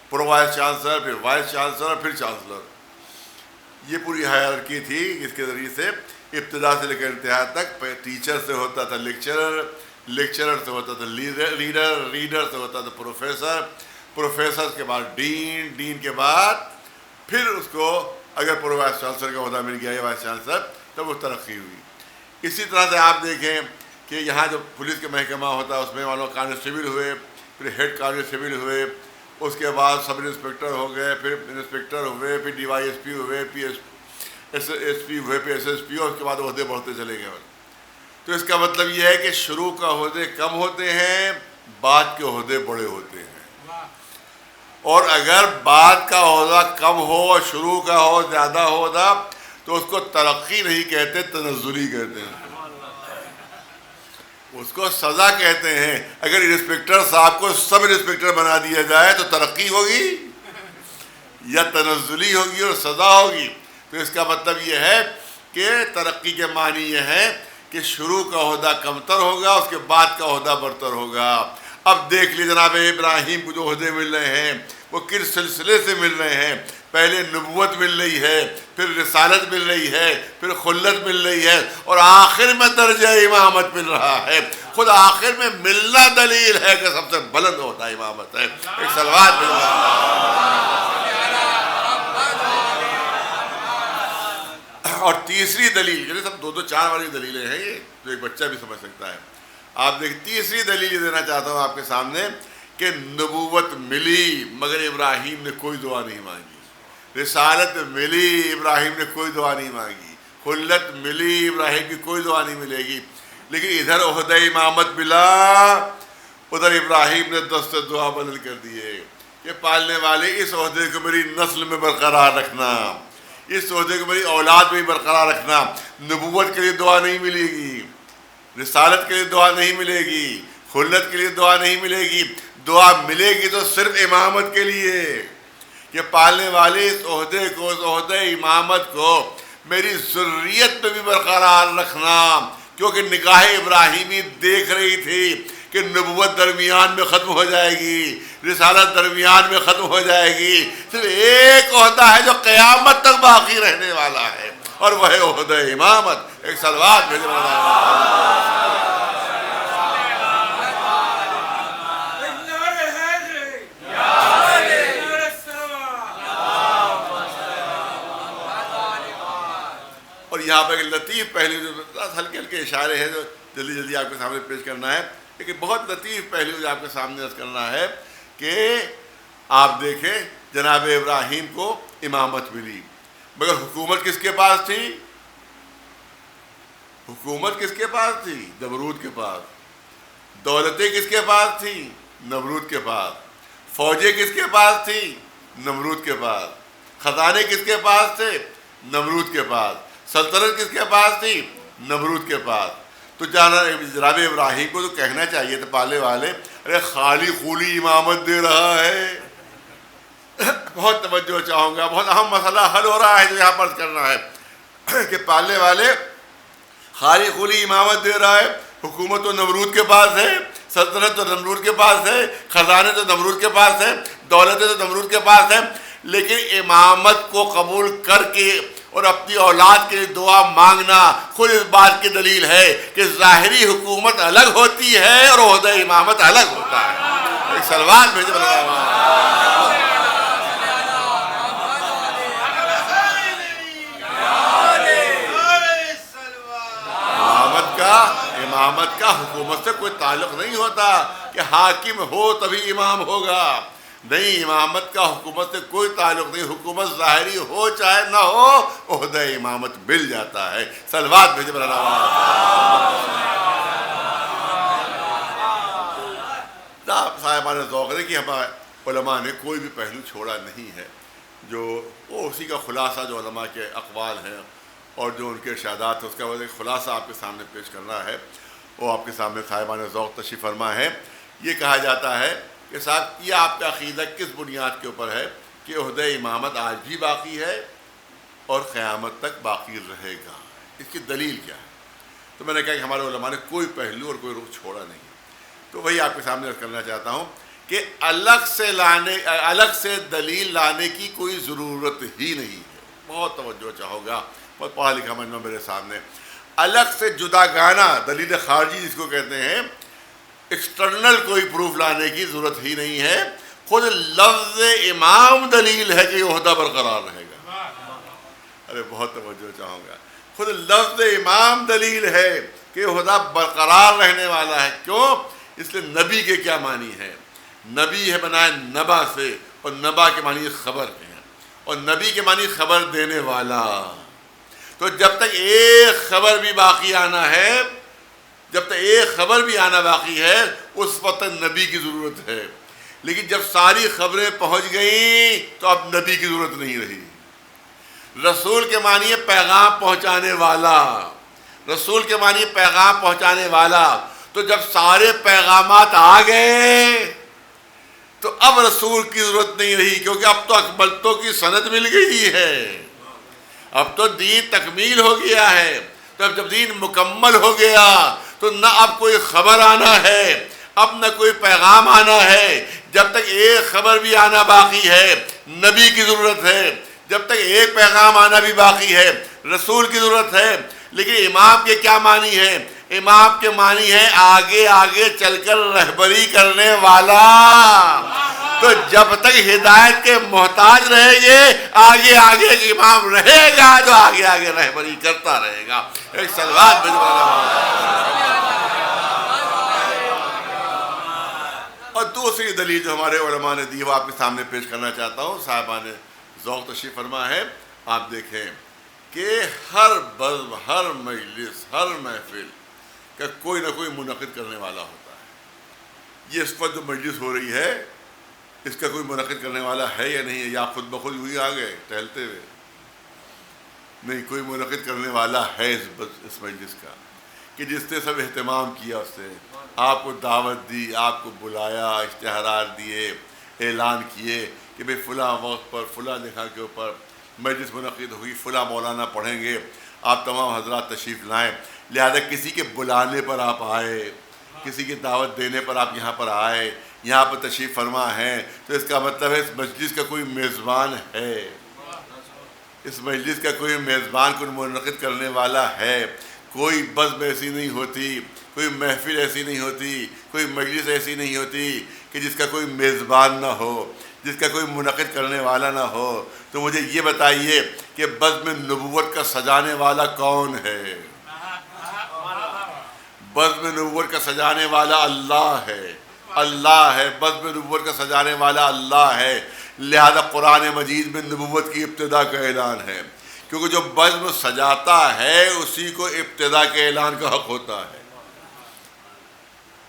پرو وائس چانسلر، پھر وائس چانسلر، پھر چانسلر۔ یہ پوری ہائرکی تھی، اس کے ذریعے سے ابتدا سے لے کر انتہا تک ٹیچر سے ہوتا تھا لیکچرر، لیکچرر سے ہوتا تھا ریڈر، ریڈر سے ہوتا تھا پروفیسر، پروفیسر کے بعد ڈین، ڈین کے بعد پھر اس کو اگر پرو وائس چانسلر کا عہدہ مل گیا یا وائس چانسلر تب وہ ترقی ہوئی۔ اسی طرح سے آپ دیکھیں کہ یہاں جو پولیس کے محکمہ ہوتا ہے اس میں معلوم کانسٹیبل ہوئے، پھر ہیڈ کانسٹیبل ہوئے، اس کے بعد سب انسپکٹر ہو گئے، پھر انسپکٹر ہوئے، پھر ڈی وائی ایس پی ہوئے، پی ایس پی ہوئے، پھر ایس ایس پی، اور اس کے بعد عہدے بڑھتے چلے گئے۔ تو اس کا مطلب یہ ہے کہ شروع کا عہدے کم ہوتے ہیں، بعد کے عہدے بڑے ہوتے ہیں، اور اگر بعد کا عہدہ کم ہو اور شروع کا ہو زیادہ عہدہ تو اس کو ترقی نہیں کہتے، تنزلی کہتے ہیں، اس کو سزا کہتے ہیں۔ اگر انسپکٹر صاحب کو سب انسپکٹر بنا دیا جائے تو ترقی ہوگی یا تنزلی ہوگی اور سزا ہوگی؟ تو اس کا مطلب یہ ہے کہ ترقی کے معنی یہ ہے کہ شروع کا عہدہ کمتر ہوگا، اس کے بعد کا عہدہ برتر ہوگا۔ اب دیکھ لی جناب ابراہیم کو جو عہدے مل رہے ہیں وہ کس سلسلے سے مل رہے ہیں۔ پہلے نبوت مل رہی ہے، پھر رسالت مل رہی ہے، پھر خلت مل رہی ہے، اور آخر میں درجہ امامت مل رہا ہے۔ خود آخر میں ملنا دلیل ہے کہ سب سے بلند ہوتا امامت ہے۔ ایک صلوات مل اور تیسری دلیل، یعنی سب دو چار والی دلیلیں ہیں یہ، جو ایک بچہ بھی سمجھ سکتا ہے۔ آپ دیکھ تیسری دلیل یہ دینا چاہتا ہوں آپ کے سامنے کہ نبوت ملی مگر ابراہیم نے کوئی دعا نہیں مانگی، رسالت ملی ابراہیم نے کوئی دعا نہیں مانگی، خلت ملی ابراہیم کی کوئی دعا نہیں ملے گی، لیکن ادھر عہدہ امامت ملا، ادھر ابراہیم نے دست دعا بدل کر دیے کہ پالنے والے اس عہدے کو میری نسل میں برقرار رکھنا، اس عہدے کو میری اولاد میں برقرار رکھنا۔ نبوت کے لیے دعا نہیں ملے گی، رسالت کے لیے دعا نہیں ملے گی، خلت کے لیے دعا نہیں ملے گی، دعا ملے گی تو صرف امامت کے لیے کہ پالنے والے اس عہدے کو، اس عہدہ امامت کو میری ذریت میں بھی برقرار رکھنا، کیونکہ نگاہ ابراہیمی دیکھ رہی تھی کہ نبوت درمیان میں ختم ہو جائے گی، رسالت درمیان میں ختم ہو جائے گی، صرف ایک عہدہ ہے جو قیامت تک باقی رہنے والا ہے، اور وہ ہے عہدہ امامت۔ ایک صلوات بھیجو۔ اور یہاں پہ ایک لطیف پہلو، جو ہلکے ہلکے اشارے ہیں جو جلدی جلدی آپ کے سامنے پیش کرنا ہے، لیکن بہت لطیف پہلو جو آپ کے سامنے عرض کرنا ہے کہ آپ دیکھیں جناب ابراہیم کو امامت ملی، مگر حکومت کس کے پاس تھی؟ حکومت کس کے پاس تھی؟ نمرود کے پاس۔ دولتیں کس کے پاس تھیں؟ نمرود کے پاس. فوجیں کس کے پاس تھیں؟ نمرود کے پاس. خزانے کس کے پاس تھے؟ نمرود کے پاس. سلطنت کس کے پاس تھی؟ نمرود کے پاس. تو جناب ابراہیم کو تو کہنا چاہیے تھا پالے والے، ارے خالی خولی امامت دے رہا ہے. بہت توجہ چاہوں گا، بہت اہم مسئلہ حل ہو رہا ہے جو یہاں پر کرنا ہے کہ پالنے والے خالی خولی امامت دے رہا ہے. حکومت تو نمرود کے پاس ہے، سلطنت تو نمرود کے پاس ہے، خزانے تو نمرود کے پاس ہے، دولتیں تو نمرود کے پاس ہیں، لیکن امامت کو قبول کر کے اور اپنی اولاد کے لیے دعا مانگنا خود اس بات کی دلیل ہے کہ ظاہری حکومت الگ ہوتی ہے اور عہدہ امامت الگ ہوتا ہے. ایک سلوات بھیجے امامت کا حکومت سے کوئی تعلق نہیں ہوتا کہ حاکم ہو تبھی امام ہوگا. نہیں، امامت کا حکومت سے کوئی تعلق نہیں. حکومت ظاہری ہو چاہے نہ ہو، عہدہ امامت مل جاتا ہے. صلوات بھیجے صاحبان ذوق ہے کہ ہمارے علماء نے کوئی بھی پہلو چھوڑا نہیں ہے. جو وہ اسی کا خلاصہ جو علماء کے اقوال ہیں اور جو ان کے ارشادات ہیں اس کا وجہ خلاصہ آپ کے سامنے پیش کرنا ہے. وہ آپ کے سامنے صاحبان ذوق تشریف فرما ہے. یہ کہا جاتا ہے کہ صاحب یہ آپ کا عقیدہ کس بنیاد کے اوپر ہے کہ عہدہ امامت آج بھی باقی ہے اور قیامت تک باقی رہے گا؟ اس کی دلیل کیا ہے؟ تو میں نے کہا کہ ہمارے علماء نے کوئی پہلو اور کوئی رخ چھوڑا نہیں. تو وہی آپ کے سامنے عرض کرنا چاہتا ہوں کہ الگ سے دلیل لانے کی کوئی ضرورت ہی نہیں ہے. بہت توجہ چاہو گا، بہت پڑھا لکھا مجمع میرے سامنے. الگ سے جداگانہ دلیل خارجی جس کو کہتے ہیں، ایکسٹرنل کوئی پروف لانے کی ضرورت ہی نہیں ہے. خود لفظ امام دلیل ہے کہ یہ عہدہ برقرار رہے گا. ارے بہت توجہ چاہوں گا. خود لفظ امام دلیل ہے کہ عہدہ برقرار رہنے والا ہے. کیوں؟ اس لیے نبی کے کیا معنی ہے؟ نبی ہے بنائے نبا سے، اور نبا کے معنی خبر کے ہیں، اور نبی کے معنی خبر دینے والا. تو جب تک ایک خبر بھی باقی آنا ہے، جب تک ایک خبر بھی آنا باقی ہے، اس وقت نبی کی ضرورت ہے. لیکن جب ساری خبریں پہنچ گئیں تو اب نبی کی ضرورت نہیں رہی. رسول کے معنی ہے پیغام پہنچانے والا. رسول کے معنی پیغام پہنچانے والا. تو جب سارے پیغامات آ گئے تو اب رسول کی ضرورت نہیں رہی، کیونکہ اب تو اکملتوں کی سند مل گئی ہے. اب تو دین تکمیل ہو گیا ہے. تو اب جب دین مکمل ہو گیا تو نہ اب کوئی خبر آنا ہے، اب نہ کوئی پیغام آنا ہے. جب تک ایک خبر بھی آنا باقی ہے، نبی کی ضرورت ہے. جب تک ایک پیغام آنا بھی باقی ہے، رسول کی ضرورت ہے. لیکن امام کے کیا معنی ہے؟ امام کے معنی ہے آگے آگے چل کر رہبری کرنے والا. تو جب تک ہدایت کے محتاج رہیں گے، آگے آگے امام رہے گا جو آگے آگے رہبری کرتا رہے گا. ایک صلوات اور دوسری دلیل جو ہمارے علماء نے دی وہ آپ کے سامنے پیش کرنا چاہتا ہوں. صاحبان ذوق تشریف فرما ہے. آپ دیکھیں کہ ہر بزم، ہر مجلس، ہر محفل کا کوئی نہ کوئی منعقد کرنے والا ہوتا ہے. یہ اس وقت جو مجلس ہو رہی ہے اس کا کوئی منعقد کرنے والا ہے یا نہیں ہے؟ یا خود بخود ہوئی آ گئے ٹہلتے ہوئے؟ نہیں، کوئی منعقد کرنے والا ہے اس مجلس کا کہ جس نے سب اہتمام کیا، اس نے آپ کو دعوت دی، آپ کو بلایا، اشتہارات دیے، اعلان کیے کہ بھئی فلاں وقت پر فلاں جگہ کے اوپر مجلس منعقد ہوئی، فلاں مولانا پڑھیں گے، آپ تمام حضرات تشریف لائیں. لہذا کسی کے بلانے پر آپ آئے، کسی کی دعوت دینے پر آپ یہاں پر آئے، یہاں پر تشریف فرما ہیں، تو اس کا مطلب ہے اس مجلس کا کوئی میزبان ہے. اس مجلس کا کوئی میزبان، کوئی منعقد کرنے والا ہے. کوئی بزم ایسی نہیں ہوتی، کوئی محفل ایسی نہیں ہوتی، کوئی مجلس ایسی نہیں ہوتی کہ جس کا کوئی میزبان نہ ہو، جس کا کوئی منعقد کرنے والا نہ ہو. تو مجھے یہ بتائیے کہ بزم نبوت کا سجانے والا کون ہے؟ بزم نبوت کا سجانے والا اللہ ہے. اللہ ہے. بزم نبوت کا سجانے والا اللہ ہے. لہذا قرآن مجید میں نبوت کی ابتدا کا اعلان ہے، کیونکہ جو بزم سجاتا ہے اسی کو ابتدا کے اعلان کا حق ہوتا ہے.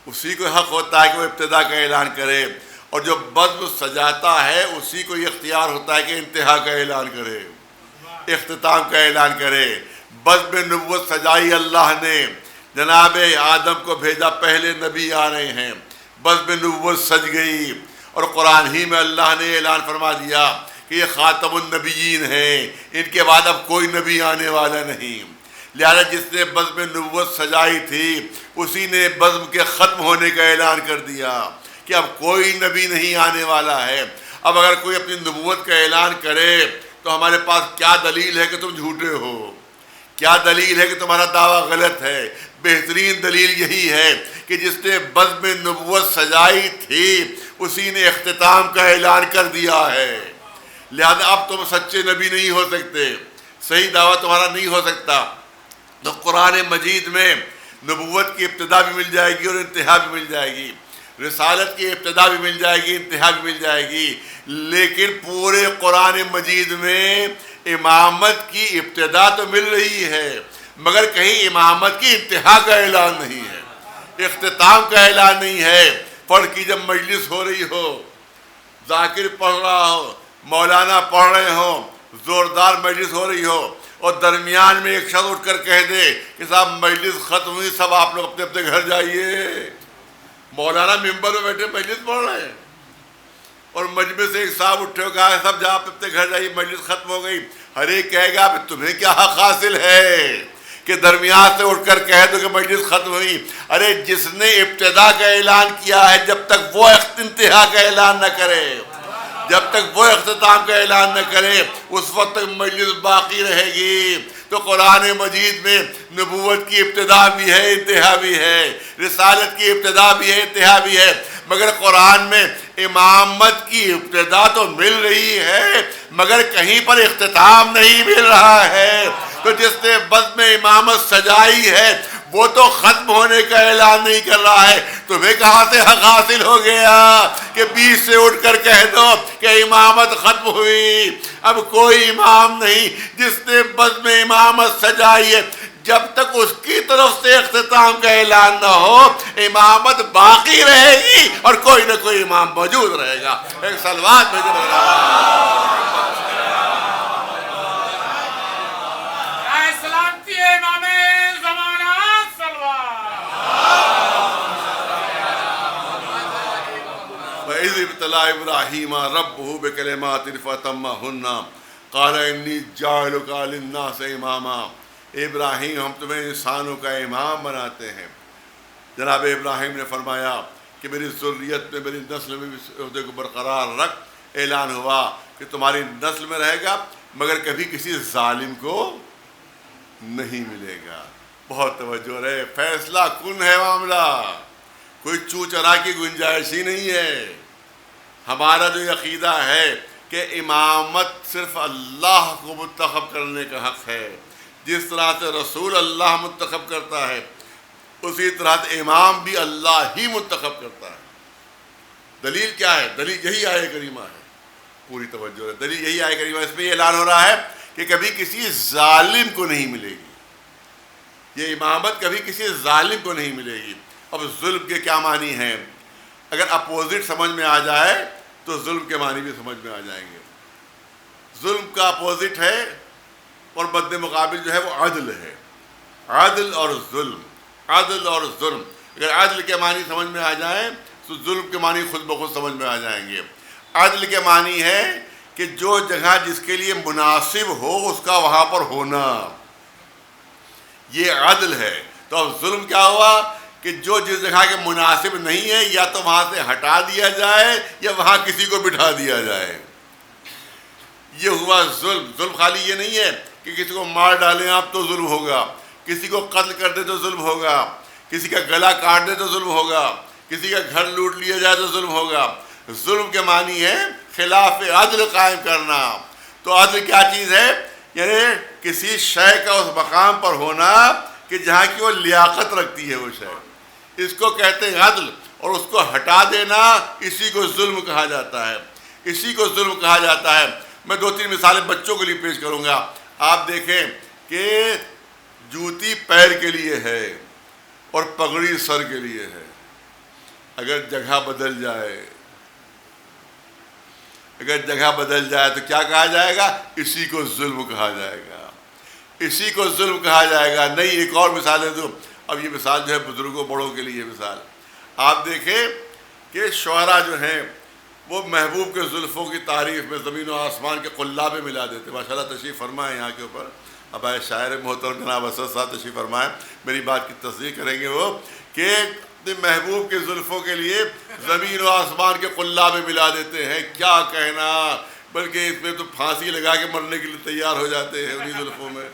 اسی کو حق ہوتا ہے کہ وہ ابتدا کا اعلان کرے، اور جو بزم سجاتا ہے اسی کو یہ اختیار ہوتا ہے کہ انتہا کا اعلان کرے، اختتام کا اعلان کرے۔ بزم نبوت سجائی اللہ نے، جناب آدم کو بھیجا، پہلے نبی آ رہے ہیں، بزم نبوت سج گئی، اور قرآن ہی میں اللہ نے اعلان فرما دیا کہ یہ خاتم النبیین ہیں، ان کے بعد اب کوئی نبی آنے والا نہیں۔ لہذا جس نے بزم نبوت سجائی تھی اسی نے بزم کے ختم ہونے کا اعلان کر دیا کہ اب کوئی نبی نہیں آنے والا ہے۔ اب اگر کوئی اپنی نبوت کا اعلان کرے تو ہمارے پاس کیا دلیل ہے کہ تم جھوٹے ہو؟ کیا دلیل ہے کہ تمہارا دعویٰ غلط ہے؟ بہترین دلیل یہی ہے کہ جس نے بزم نبوت سجائی تھی اسی نے اختتام کا اعلان کر دیا ہے۔ لہذا اب تم سچے نبی نہیں ہو سکتے، صحیح دعویٰ تمہارا نہیں ہو سکتا۔ تو قرآن مجید میں نبوت کی ابتدا بھی مل جائے گی اور انتہا بھی مل جائے گی، رسالت کی ابتدا بھی مل جائے گی، انتہا بھی مل جائے گی، لیکن پورے قرآن مجید میں امامت کی ابتدا تو مل رہی ہے مگر کہیں امامت کی انتہا کا اعلان نہیں ہے، اختتام کا اعلان نہیں ہے۔ پڑھ کی جب مجلس ہو رہی ہو، ذاکر پڑھ رہا ہو، مولانا پڑھ رہے ہوں، زوردار مجلس ہو رہی ہو، اور درمیان میں ایک شخص اٹھ کر کہہ دے کہ صاحب مجلس ختم ہوئی، سب آپ لوگ اپنے اپنے گھر جائیے۔ مولانا ممبر میں بیٹھے مجلس پڑھ رہے ہیں اور مجمع سے ایک صاحب اٹھے کہا سب جا اپنے گھر جائیے، مجلس ختم ہو گئی۔ ہر ایک کہے گا تمہیں کیا حق حاصل ہے کہ درمیان سے اٹھ کر کہہ دو کہ مجلس ختم ہوئی؟ ارے جس نے ابتدا کا اعلان کیا ہے جب تک وہ انتہا کا اعلان نہ کرے، جب تک وہ اختتام کا اعلان نہ کرے اس وقت تک مجلس باقی رہے گی۔ تو قرآن مجید میں نبوت کی ابتدا بھی ہے، انتہا بھی ہے، رسالت کی ابتدا بھی ہے، انتہا بھی ہے، مگر قرآن میں امامت کی ابتدا تو مل رہی ہے مگر کہیں پر اختتام نہیں مل رہا ہے۔ تو جس نے بزم امامت سجائی ہے وہ تو ختم ہونے کا اعلان نہیں کر رہا ہے، تمہیں کہاں سے حق حاصل ہو گیا کہ بیچ سے اٹھ کر کہہ دو کہ امامت ختم ہوئی؟ اب کوئی امام نہیں جس نے بزم امامت سجائی ہے، جب تک اس کی طرف سے اختتام کا اعلان نہ ہو امامت باقی رہے گی اور کوئی نہ کوئی امام موجود رہے گا۔ ایک صلوات بھیجو وَإِذِ ابْتَلَىٰ إِبْرَاهِيمَ رَبُّهُ بِكَلِمَاتٍ فَأَتَمَّهُنَّ قَالَ إِنِّي جَاعِلُكَ لِلنَّاسِ إِمَامًا۔ ابراہیم ہم تمہیں انسانوں کا امام بناتے ہیں۔ جناب ابراہیم نے فرمایا کہ میری ذریت میں، میری نسل میں بھی عہدے کو برقرار رکھ۔ اعلان ہوا کہ تمہاری نسل میں رہے گا مگر کبھی کسی ظالم کو نہیں ملے گا۔ بہت توجہ رہے، فیصلہ کن ہے معاملہ، کوئی چو چرا کی گنجائش ہی نہیں ہے۔ ہمارا جو عقیدہ ہے کہ امامت صرف اللہ کو منتخب کرنے کا حق ہے، جس طرح سے رسول اللہ منتخب کرتا ہے اسی طرح سے امام بھی اللہ ہی منتخب کرتا ہے۔ دلیل کیا ہے؟ دلیل یہی آیہ کریمہ ہے، پوری توجہ ہے، دلیل یہی آیہ کریمہ۔ اس میں یہ اعلان ہو رہا ہے کہ کبھی کسی ظالم کو نہیں ملے گی، یہ امامت کبھی کسی ظالم کو نہیں ملے گی۔ اب ظلم کے کیا معنی ہیں؟ اگر اپوزٹ سمجھ میں آ جائے تو ظلم کے معنی بھی سمجھ میں آ جائیں گے۔ ظلم کا اپوزٹ ہے اور مد مقابل جو ہے وہ عدل ہے، عدل اور ظلم، عدل اور ظلم۔ اگر عدل کے معنی سمجھ میں آ جائیں تو ظلم کے معنی خود بخود سمجھ میں آ جائیں گے۔ عدل کے معنی ہے کہ جو جگہ جس کے لیے مناسب ہو اس کا وہاں پر ہونا، یہ عدل ہے۔ تو اب ظلم کیا ہوا کہ جو جس جگہ کے مناسب نہیں ہے یا تو وہاں سے ہٹا دیا جائے یا وہاں کسی کو بٹھا دیا جائے، یہ ہوا ظلم۔ ظلم خالی یہ نہیں ہے کہ کسی کو مار ڈالیں آپ تو ظلم ہوگا، کسی کو قتل کر دے تو ظلم ہوگا، کسی کا گلا کاٹ دے تو ظلم ہوگا، کسی کا گھر لوٹ لیا جائے تو ظلم ہوگا۔ ظلم کے معنی ہے خلاف عدل قائم کرنا۔ تو عدل کیا چیز ہے؟ یعنی کسی شے کا اس مقام پر ہونا کہ جہاں کی وہ لیاقت رکھتی ہے وہ شے، اس کو کہتے ہیں عدل، اور اس کو ہٹا دینا اسی کو ظلم کہا جاتا ہے، اسی کو ظلم کہا جاتا ہے۔ میں دو تین مثالیں بچوں کے لیے پیش کروں گا۔ آپ دیکھیں کہ جوتی پیر کے لیے ہے اور پگڑی سر کے لیے ہے، اگر جگہ بدل جائے، اگر جگہ بدل جائے تو کیا کہا جائے گا؟ اسی کو ظلم کہا جائے گا، اسی کو ظلم کہا جائے گا۔ نہیں، ایک اور مثال ہے دو۔ اب یہ مثال جو ہے بزرگوں بڑوں کے لیے مثال، آپ دیکھیں کہ شعراء جو ہیں وہ محبوب کے زلفوں کی تعریف میں زمین و آسمان کے قلابیں ملا دیتے۔ ماشاءاللہ تشریف فرمائیں یہاں کے اوپر، اب آئے شاعر محترم جناب اسد صاحب تشریف فرمائیں، میری بات کی تصدیق کریں گے وہ کہ اپنے محبوب کے زلفوں کے لیے زمین و آسمان کے قلابیں ملا دیتے ہیں۔ کیا کہنا، بلکہ اس میں تو پھانسی لگا کے مرنے کے لیے تیار ہو جاتے ہیں انہیں زلفوں میں،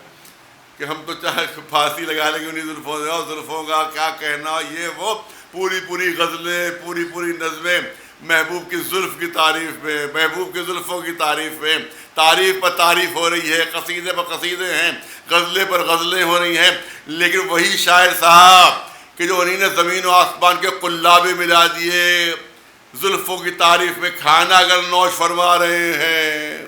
کہ ہم تو چاہے پھانسی لگا لیں گے انہیں زلفوں سے، اور زلفوں کا کیا کہنا، یہ وہ پوری غزلیں، پوری نظمیں محبوب کی زلف کی تعریف میں، محبوب کی زلفوں کی تعریف میں، تعریف پر تعریف ہو رہی ہے، قصیدے پر قصیدے ہیں، غزلیں پر غزلیں ہو رہی ہیں۔ لیکن وہی شاعر صاحب کہ جو انہیں نے زمین و آسمان کے قلابیں ملا دیے زلفوں کی تعریف میں، کھانا اگر نوش فرما رہے ہیں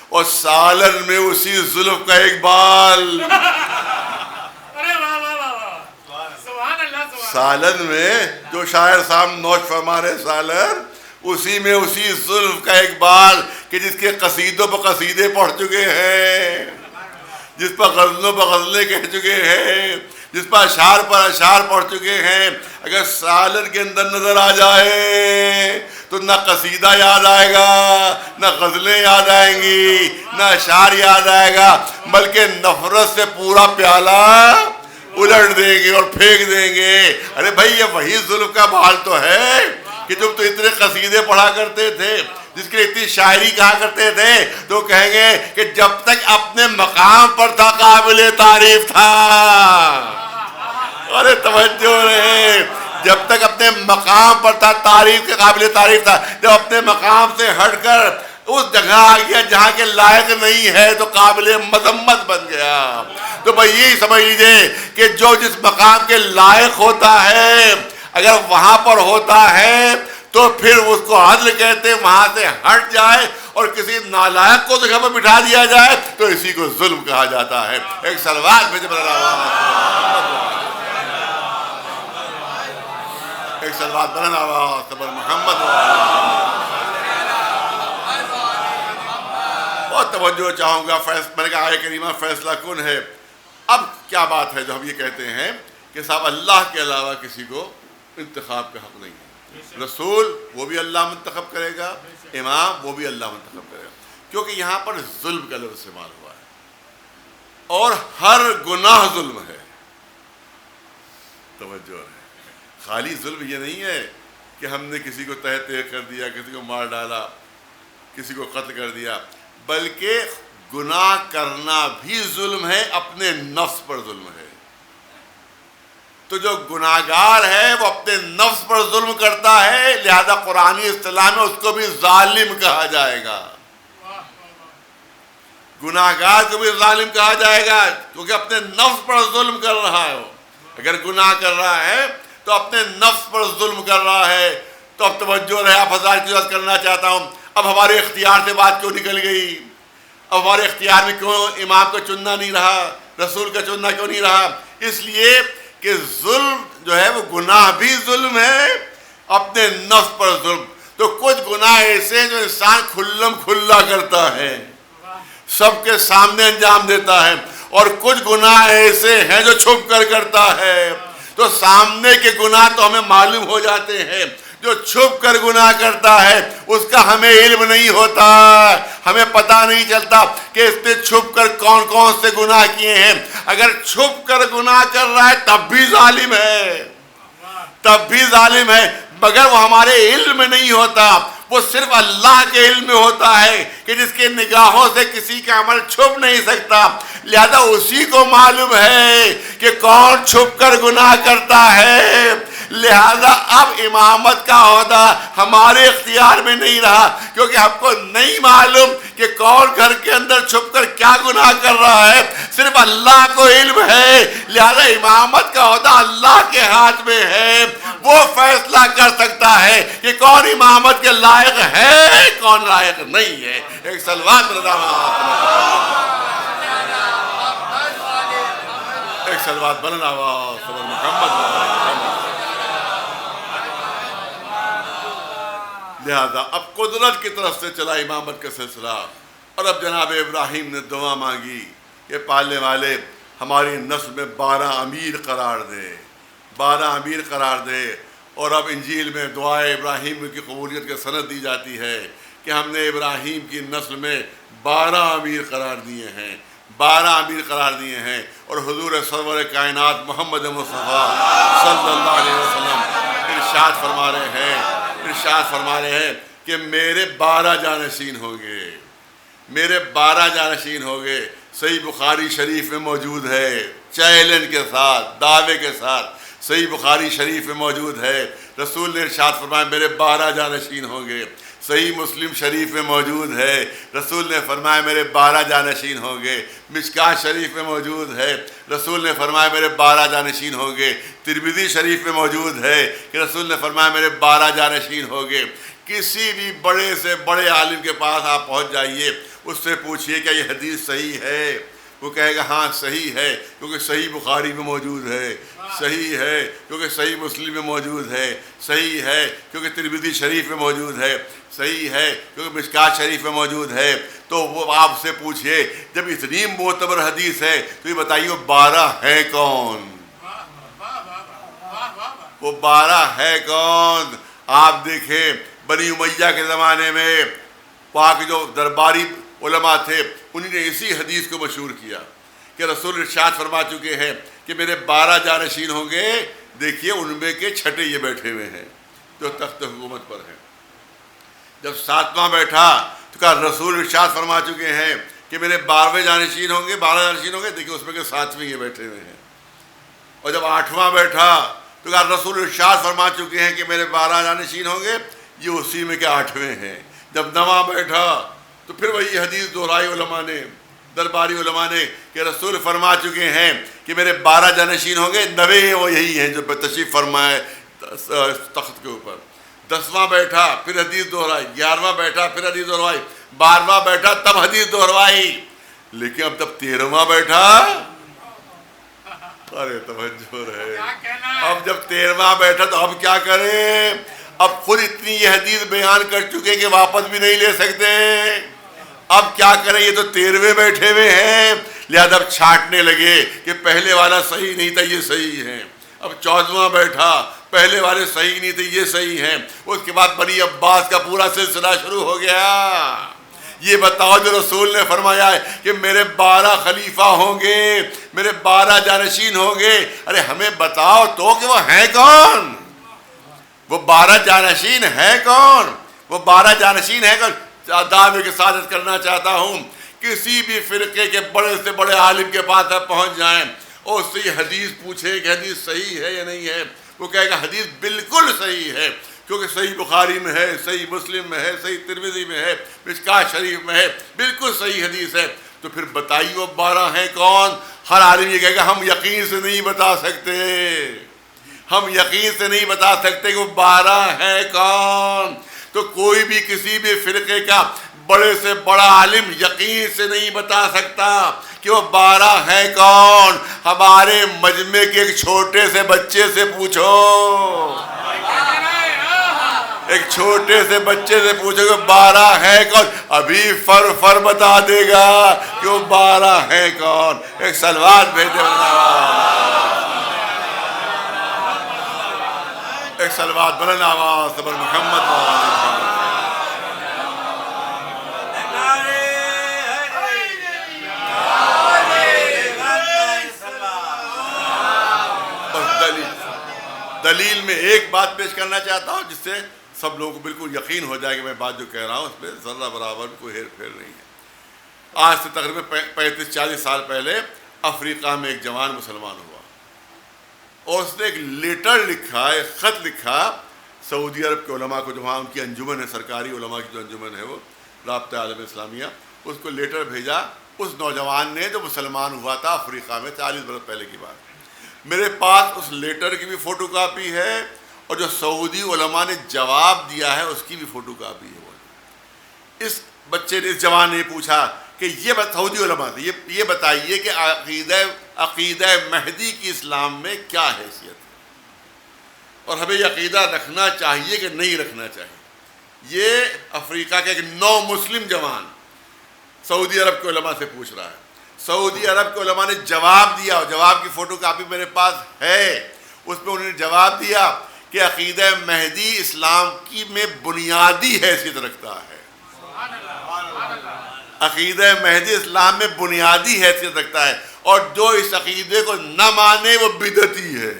اور سالن میں اسی زلف کا ایک بال، سالن میں جو شاعر صاحب نوش فرما رہے سالن، اسی میں اسی زلف کا ایک بال کہ جس کے قصیدوں پر قصیدے پڑھ چکے ہیں، جس پر غزلوں پر غزلیں کہہ چکے ہیں، جس پر اشعار پڑھ چکے ہیں، اگر سالن کے اندر نظر آ جائے تو نہ قصیدہ یاد آئے گا، نہ غزلیں یاد آئیں گی، نہ اشعار یاد آئے گا، بلکہ نفرت سے پورا پیالہ الٹ دیں گے اور پھینک دیں گے۔ ارے بھائی، یہ وہی زلف کا بال تو ہے کہ جب تو اتنے قصیدے پڑھا کرتے تھے، جس کے اتنی شاعری کہا کرتے تھے، تو کہیں گے کہ جب تک اپنے مقام پر تھا قابل تعریف تھا۔ ارے توجہ رہے، جب تک اپنے مقام پر تھا تعریف کے قابل تعریف تھا، جب اپنے مقام سے ہٹ کر اس جگہ آ گیا جہاں کے لائق نہیں ہے تو قابل مذمت بن گیا۔ تو بھائی یہی سمجھ لیجئے کہ جو جس مقام کے لائق ہوتا ہے، اگر وہاں پر ہوتا ہے تو پھر اس کو عدل کہتے ہیں، وہاں سے ہٹ جائے اور کسی نالائق کو جگہ پر بٹھا دیا جائے تو اسی کو ظلم کہا جاتا ہے۔ ایک سلوات بھیجے بڑا ایک سلوات بلند آواز صبر محمد۔ بہت توجہ چاہوں گا، میں نے کہا آیہ کریمہ فیصلہ کن ہے۔ اب کیا بات ہے جو ہم یہ کہتے ہیں کہ صاحب اللہ کے علاوہ کسی کو انتخاب کا حق نہیں ہے، رسول وہ بھی اللہ منتخب کرے گا، امام وہ بھی اللہ منتخب کرے گا، کیونکہ یہاں پر ظلم کا لفظ استعمال ہوا ہے اور ہر گناہ ظلم ہے۔ توجہ ہے، خالی ظلم یہ نہیں ہے کہ ہم نے کسی کو تہہ کر دیا، کسی کو مار ڈالا، کسی کو قتل کر دیا، بلکہ گناہ کرنا بھی ظلم ہے، اپنے نفس پر ظلم ہے۔ تو جو گناہگار ہے وہ اپنے نفس پر ظلم کرتا ہے، لہذا قرآنی اصطلاح میں اس کو بھی ظالم کہا جائے گا۔ گناہگار کو بھی ظالم کہا جائے گا کیونکہ اپنے نفس پر ظلم کر رہا ہے۔ اگر گناہ کر رہا ہے تو اپنے نفس پر ظلم کر رہا ہے۔ تو اب توجہ رہے، آپ حضرات کی بات کرنا چاہتا ہوں، اب ہمارے اختیار سے بات کیوں نکل گئی؟ اب ہمارے اختیار میں کیوں امام کا چننا نہیں رہا، رسول کا چننا کیوں نہیں رہا؟ اس لیے کہ ظلم جو ہے وہ گناہ بھی ظلم ہے، اپنے نفس پر ظلم۔ تو کچھ گناہ ایسے ہیں جو انسان کھلم کھلا کرتا ہے، سب کے سامنے انجام دیتا ہے، اور کچھ گناہ ایسے ہیں جو چھپ کر کرتا ہے۔ تو سامنے کے گناہ تو ہمیں معلوم ہو جاتے ہیں، جو چھپ کر گناہ کرتا ہے اس کا ہمیں علم نہیں ہوتا، ہمیں پتہ نہیں چلتا کہ اس نے چھپ کر کون کون سے گناہ کیے ہیں۔ اگر چھپ کر گناہ کر رہا ہے تب بھی ظالم ہے، تب بھی ظالم ہے، مگر وہ ہمارے علم میں نہیں ہوتا، وہ صرف اللہ کے علم میں ہوتا ہے کہ جس کے نگاہوں سے کسی کا عمل چھپ نہیں سکتا، لہذا اسی کو معلوم ہے کہ کون چھپ کر گناہ کرتا ہے۔ لہذا اب امامت کا عہدہ ہمارے اختیار میں نہیں رہا، کیونکہ ہم کو نہیں معلوم کہ کون گھر کے اندر چھپ کر کیا گناہ کر رہا ہے، صرف اللہ کو علم ہے۔ لہذا امامت کا عہدہ اللہ کے ہاتھ میں ہے، وہ فیصلہ کر سکتا ہے کہ کون امامت کے لائق ہے، کون لائق نہیں ہے۔ ایک سلوات ایک سلوات بلند آواز محمد۔ لہذا اب قدرت کی طرف سے چلا امامت کا سلسلہ، اور اب جناب ابراہیم نے دعا مانگی کہ پالنے والے ہماری نسل میں 12 امیر قرار دے، 12 امیر قرار دے۔ اور اب انجیل میں دعائے ابراہیم کی قبولیت کی سند دی جاتی ہے کہ ہم نے ابراہیم کی نسل میں 12 امیر قرار دیے ہیں، 12 امیر قرار دیے ہیں۔ اور حضور سرور کائنات محمد مصطفیٰ صلی اللہ علیہ وسلم ارشاد فرما رہے ہیں کہ میرے 12 جانشین ہوں گے، میرے 12 جانشین ہوں گے۔ صحیح بخاری شریف میں موجود ہے، چیلنج کے ساتھ، دعوے کے ساتھ صحیح بخاری شریف میں موجود ہے۔ رسول نے ارشاد فرمایا میرے 12 جانشین ہوں گے۔ صحیح مسلم شریف میں موجود ہے، رسول نے فرمایا میرے 12 جانشین ہوں گے۔ مشکاۃ شریف میں موجود ہے، رسول نے فرمایا میرے 12 جانشین ہوں گے۔ ترمذی شریف میں موجود ہے کہ رسول نے فرمایا میرے 12 جانشین ہوں گے۔ کسی بھی بڑے سے بڑے عالم کے پاس آپ پہنچ جائیے، اس سے پوچھئے کہ یہ حدیث صحیح ہے، وہ کہے گا ہاں صحیح ہے، کیونکہ صحیح بخاری میں موجود ہے، صحیح ہے کیونکہ صحیح مسلم میں موجود ہے، صحیح ہے کیونکہ ترمذی شریف میں موجود ہے، صحیح ہے کیونکہ مشکاۃ شریف میں موجود ہے۔ تو وہ آپ سے پوچھئے جب اتنی معتبر حدیث ہے تو یہ بتائیے وہ 12 ہے کون؟ وہ 12 ہے کون؟ آپ دیکھیں بنی امیہ کے زمانے میں وہاں کے جو درباری علماء تھے انہوں نے اسی حدیث کو مشہور کیا کہ رسول ارشاد فرما چکے ہیں کہ میرے 12 جانشین ہوں گے۔ دیکھیے ان میں کے چھٹے یہ بیٹھے ہوئے ہیں جو تخت حکومت پر ہیں۔ جب 7واں بیٹھا تو کہا رسول ارشاد فرما چکے ہیں کہ میرے 12 جانشین ہوں گے، 12 جانشین ہوں گے۔ دیکھیے اس میں کے 7ویں یہ بیٹھے ہوئے ہیں۔ اور جب 8واں بیٹھا تو کہا رسول ارشاد فرما چکے ہیں کہ میرے 12 جانشین ہوں گے، یہ اسی میں کے 8ویں ہیں۔ جب 9واں بیٹھا تو پھر وہی حدیث دہرائی علماء نے، درباری علماء نے کہ رسول فرما چکے ہیں کہ میرے 12 جانشین ہوں گے، 9 وہ یہی ہیں جو تشریف فرمائے تخت کے اوپر۔ 10واں بیٹھا پھر حدیث دہرائی، 11واں بیٹھا پھر حدیث دہرائی، 12واں بیٹھا تب حدیث دہرائی۔ لیکن اب جب 13واں بیٹھا، ارے توجہ رہے، اب جب 13واں بیٹھا تو اب کیا کرے؟ اب خود اتنی یہ حدیث بیان کر چکے کہ واپس بھی نہیں لے سکتے۔ اب کیا کریں؟ یہ تو 13ویں بیٹھے ہوئے ہیں، لہذا اب چھانٹنے لگے کہ پہلے والا صحیح نہیں تھا یہ صحیح ہے۔ اب 14واں بیٹھا، پہلے والے صحیح نہیں تھے یہ صحیح ہیں۔ اس کے بعد بنی عباس کا پورا سلسلہ شروع ہو گیا۔ یہ بتاؤ جو رسول نے فرمایا ہے کہ میرے 12 خلیفہ ہوں گے، میرے 12 جانشین ہوں گے، ارے ہمیں بتاؤ تو کہ وہ ہیں کون؟ وہ 12 جانشین ہے کون؟ وہ 12 جانشین ہے کون؟ دعوے کے ساتھ کرنا چاہتا ہوں کسی بھی فرقے کے بڑے سے بڑے عالم کے پاس آپ پہنچ جائیں اور اس سے یہ حدیث پوچھیں کہ حدیث صحیح ہے یا نہیں ہے، وہ کہے گا حدیث بالکل صحیح ہے، کیونکہ صحیح بخاری میں ہے، صحیح مسلم میں ہے، صحیح ترمذی میں ہے، مشکاۃ شریف میں ہے، بالکل صحیح حدیث ہے۔ تو پھر بتائیے وہ 12 ہیں کون؟ ہر عالم یہ کہے گا ہم یقین سے نہیں بتا سکتے، ہم یقین سے نہیں بتا سکتے کہ وہ 12 ہے کون۔ تو کوئی بھی کسی بھی فرقے کا بڑے سے بڑا عالم یقین سے نہیں بتا سکتا کہ وہ 12 ہے کون۔ ہمارے مجمع کے ایک چھوٹے سے بچے سے پوچھو، ایک چھوٹے سے بچے سے پوچھو کہ 12 ہے کون، ابھی فر بتا دے گا کہ وہ 12 ہے کون۔ ایک سلوات بھیجے، ایک سلوات بلند آواز صبر محمد دلیل میں ایک بات پیش کرنا چاہتا ہوں جس سے سب لوگوں کو بالکل یقین ہو جائے کہ میں بات جو کہہ رہا ہوں اس میں ذرہ برابر کوئی ہیر پھیر نہیں ہے۔ آج سے تقریباً 35-40 سال پہلے افریقہ میں ایک جوان مسلمان ہوا اور اس نے ایک لیٹر لکھا، ایک خط لکھا سعودی عرب کے علماء کو، جو وہاں ان کی انجمن ہے، سرکاری علماء کی جو انجمن ہے وہ رابطہ عالم اسلامیہ، اس کو لیٹر بھیجا اس نوجوان نے جو مسلمان ہوا تھا افریقہ میں 40 برس پہلے کی بات۔ میرے پاس اس لیٹر کی بھی فوٹو کاپی ہے اور جو سعودی علماء نے جواب دیا ہے اس کی بھی فوٹو کاپی ہے۔ اس بچے نے، اس جوان نے پوچھا کہ یہ سعودی علماء سے یہ بتائیے کہ عقیدہ مہدی کی اسلام میں کیا حیثیت ہے اور ہمیں یہ عقیدہ رکھنا چاہیے کہ نہیں رکھنا چاہیے۔ یہ افریقہ کا ایک نو مسلم جوان سعودی عرب کے علماء سے پوچھ رہا ہے. سعودی عرب کے علماء نے جواب دیا, اور جواب کی فوٹو کاپی میرے پاس ہے. اس پہ انہوں نے جواب دیا کہ عقیدہ مہدی اسلام کی میں بنیادی حیثیت رکھتا ہے. عقیدہ مہدی اسلام میں بنیادی حیثیت رکھتا ہے, اور جو اس عقیدے کو نہ مانے وہ بدعتی ہے,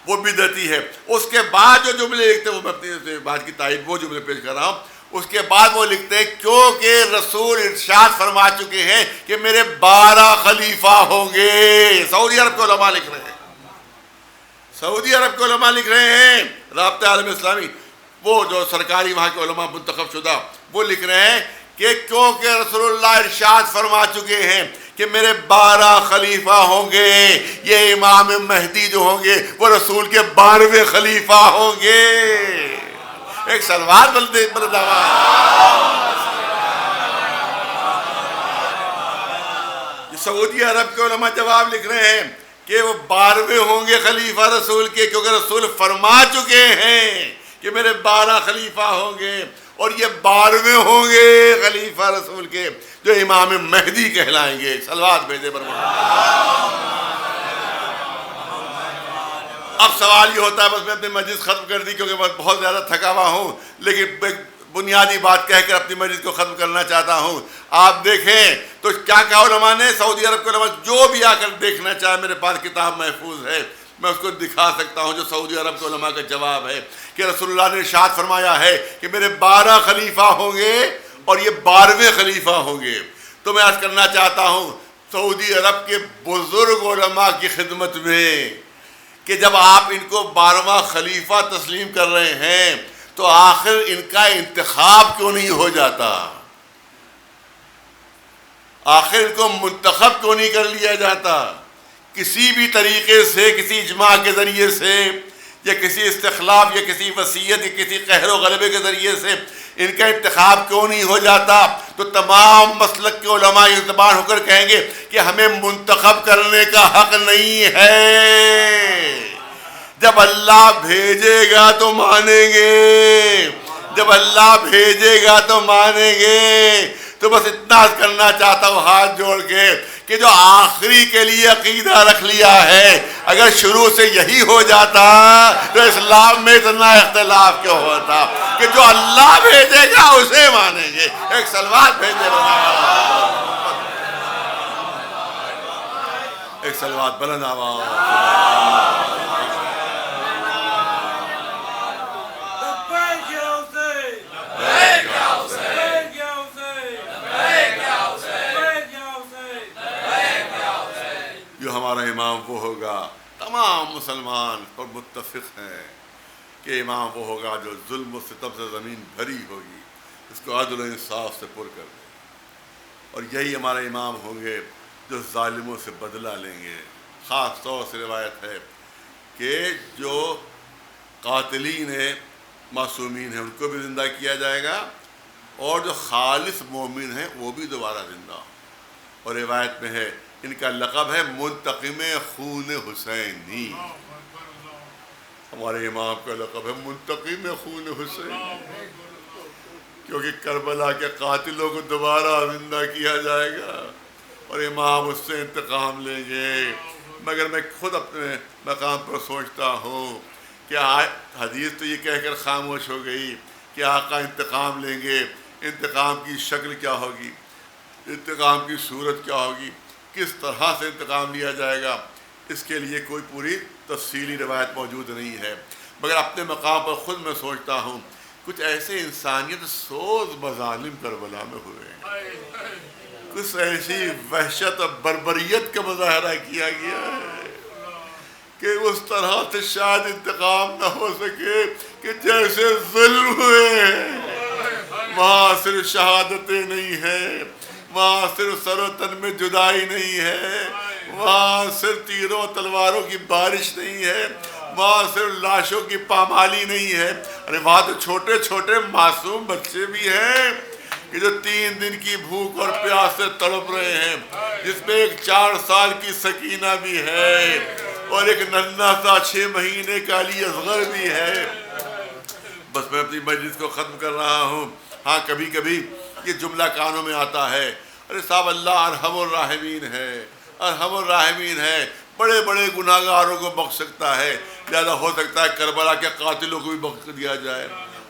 وہ بدعتی ہے. اس کے بعد جو جملے لکھتے ہیں, وہ میں اپنی بات کی تائید وہ جملے پیش کر رہا ہوں. اس کے بعد وہ لکھتے ہیں کیونکہ رسول ارشاد فرما چکے ہیں کہ میرے 12 خلیفہ ہوں گے. سعودی عرب کے علماء لکھ رہے ہیں, سعودی عرب کے علماء لکھ رہے ہیں, رابطہ عالم اسلامی, وہ جو سرکاری وہاں کے علماء منتخب شدہ, وہ لکھ رہے ہیں کہ کیونکہ رسول اللہ ارشاد فرما چکے ہیں کہ میرے 12 خلیفہ ہوں گے, یہ امام مہدی جو ہوں گے وہ رسول کے 12ویں خلیفہ ہوں گے. ایک سلوات بلدے بلداوا. سعودی عرب کے علماء جواب لکھ رہے ہیں کہ وہ 12ویں ہوں گے خلیفہ رسول کے, کیونکہ رسول فرما چکے ہیں کہ میرے 12 خلیفہ ہوں گے, اور یہ 12ویں ہوں گے خلیفہ رسول کے جو امام مہدی کہلائیں گے. سلوات بھیجے برما. اب سوال یہ ہوتا ہے, بس میں اپنی مجلس ختم کر دی کیونکہ میں بہت زیادہ تھکا ہوا ہوں, لیکن بنیادی بات کہہ کر اپنی مجلس کو ختم کرنا چاہتا ہوں. آپ دیکھیں تو کیا کہا علماء نے, سعودی عرب کے علماء, جو بھی آ کر دیکھنا چاہے میرے پاس کتاب محفوظ ہے, میں اس کو دکھا سکتا ہوں, جو سعودی عرب کے علماء کا جواب ہے کہ رسول اللہ نے ارشاد فرمایا ہے کہ میرے 12 خلیفہ ہوں گے اور یہ 12ویں خلیفہ ہوں گے. تو میں عرض کرنا چاہتا ہوں سعودی عرب کے بزرگ علماء کی خدمت میں کہ جب آپ ان کو 12واں خلیفہ تسلیم کر رہے ہیں تو آخر ان کا انتخاب کیوں نہیں ہو جاتا, آخر ان کو منتخب کیوں نہیں کر لیا جاتا, کسی بھی طریقے سے, کسی اجماع کے ذریعے سے, یا کسی استخلاف, یا کسی وصیت, یا کسی قہر و غلبے کے ذریعے سے ان کا انتخاب کیوں نہیں ہو جاتا. تو تمام مسلک کے علماء اس زبان ہو کر کہیں گے کہ ہمیں منتخب کرنے کا حق نہیں ہے. جب اللہ بھیجے گا تو مانیں گے, جب اللہ بھیجے گا تو مانیں گے. تو بس اتنا کرنا چاہتا ہوں ہاتھ جوڑ کے کہ جو آخری کے لیے عقیدہ رکھ لیا ہے, اگر شروع سے یہی ہو جاتا تو اسلام میں اتنا اختلاف کیوں ہوتا, کہ جو اللہ بھیجے گا اسے مانیں گے. ایک سلوات بھیجے بنا, ایک سلوات بلند آواز. جو ہمارا امام وہ ہوگا, تمام مسلمان پر متفق ہیں کہ امام وہ ہوگا جو ظلم و ستم سے زمین بھری ہوگی, اس کو عدل و انصاف سے پر کر دے. اور یہی ہمارے امام ہوں گے جو ظالموں سے بدلہ لیں گے. خاص طور سے روایت ہے کہ جو قاتلین معصومین ہیں ان کو بھی زندہ کیا جائے گا, اور جو خالص مومن ہیں وہ بھی دوبارہ زندہ. اور روایت میں ہے ان کا لقب ہے منتقم خون حسینی. ہمارے امام کا لقب ہے منتقم خون حسین, کیونکہ کربلا کے قاتلوں کو دوبارہ زندہ کیا جائے گا اور امام اس سے انتقام لیں گے. مگر میں خود اپنے مقام پر سوچتا ہوں کہ حدیث تو یہ کہہ کر خاموش ہو گئی کہ آقا انتقام لیں گے, انتقام کی شکل کیا ہوگی, انتقام کی صورت کیا ہوگی, کس طرح سے انتقام لیا جائے گا, اس کے لیے کوئی پوری تفصیلی روایت موجود نہیں ہے. مگر اپنے مقام پر خود میں سوچتا ہوں کچھ ایسے انسانیت سوز مظالم کربلا میں ہوئے ہیں, کچھ ایسی وحشت اور بربریت کا مظاہرہ کیا گیا ہے کہ اس طرح سے شاید انتقام نہ ہو سکے کہ جیسے ظلم ہوئے ہیں. وہاں صرف شہادتیں نہیں ہیں, وہاں صرف سر و تن میں جدائی نہیں ہے, وہاں صرف تیروں تلواروں کی بارش نہیں ہے, وہاں صرف لاشوں کی پامالی نہیں ہے. ارے وہاں تو چھوٹے چھوٹے معصوم بچے بھی ہیں کہ جو 3 دن کی بھوک اور پیاس سے تڑپ رہے ہیں, جس میں ایک 4 سال کی سکینہ بھی ہے اور ایک ننھا سا 6 مہینے کا علی اصغر بھی ہے. بس میں اپنی مجلس کو ختم کر رہا ہوں. ہاں کبھی کبھی یہ جملہ کانوں میں آتا ہے, ارے صاحب اللہ ارحم الراحمین ہے, ارحم الراحمین ہے, بڑے بڑے گناہ گاروں کو بخش سکتا ہے, لہذا ہو سکتا ہے کربلا کے قاتلوں کو بھی بخش دیا جائے.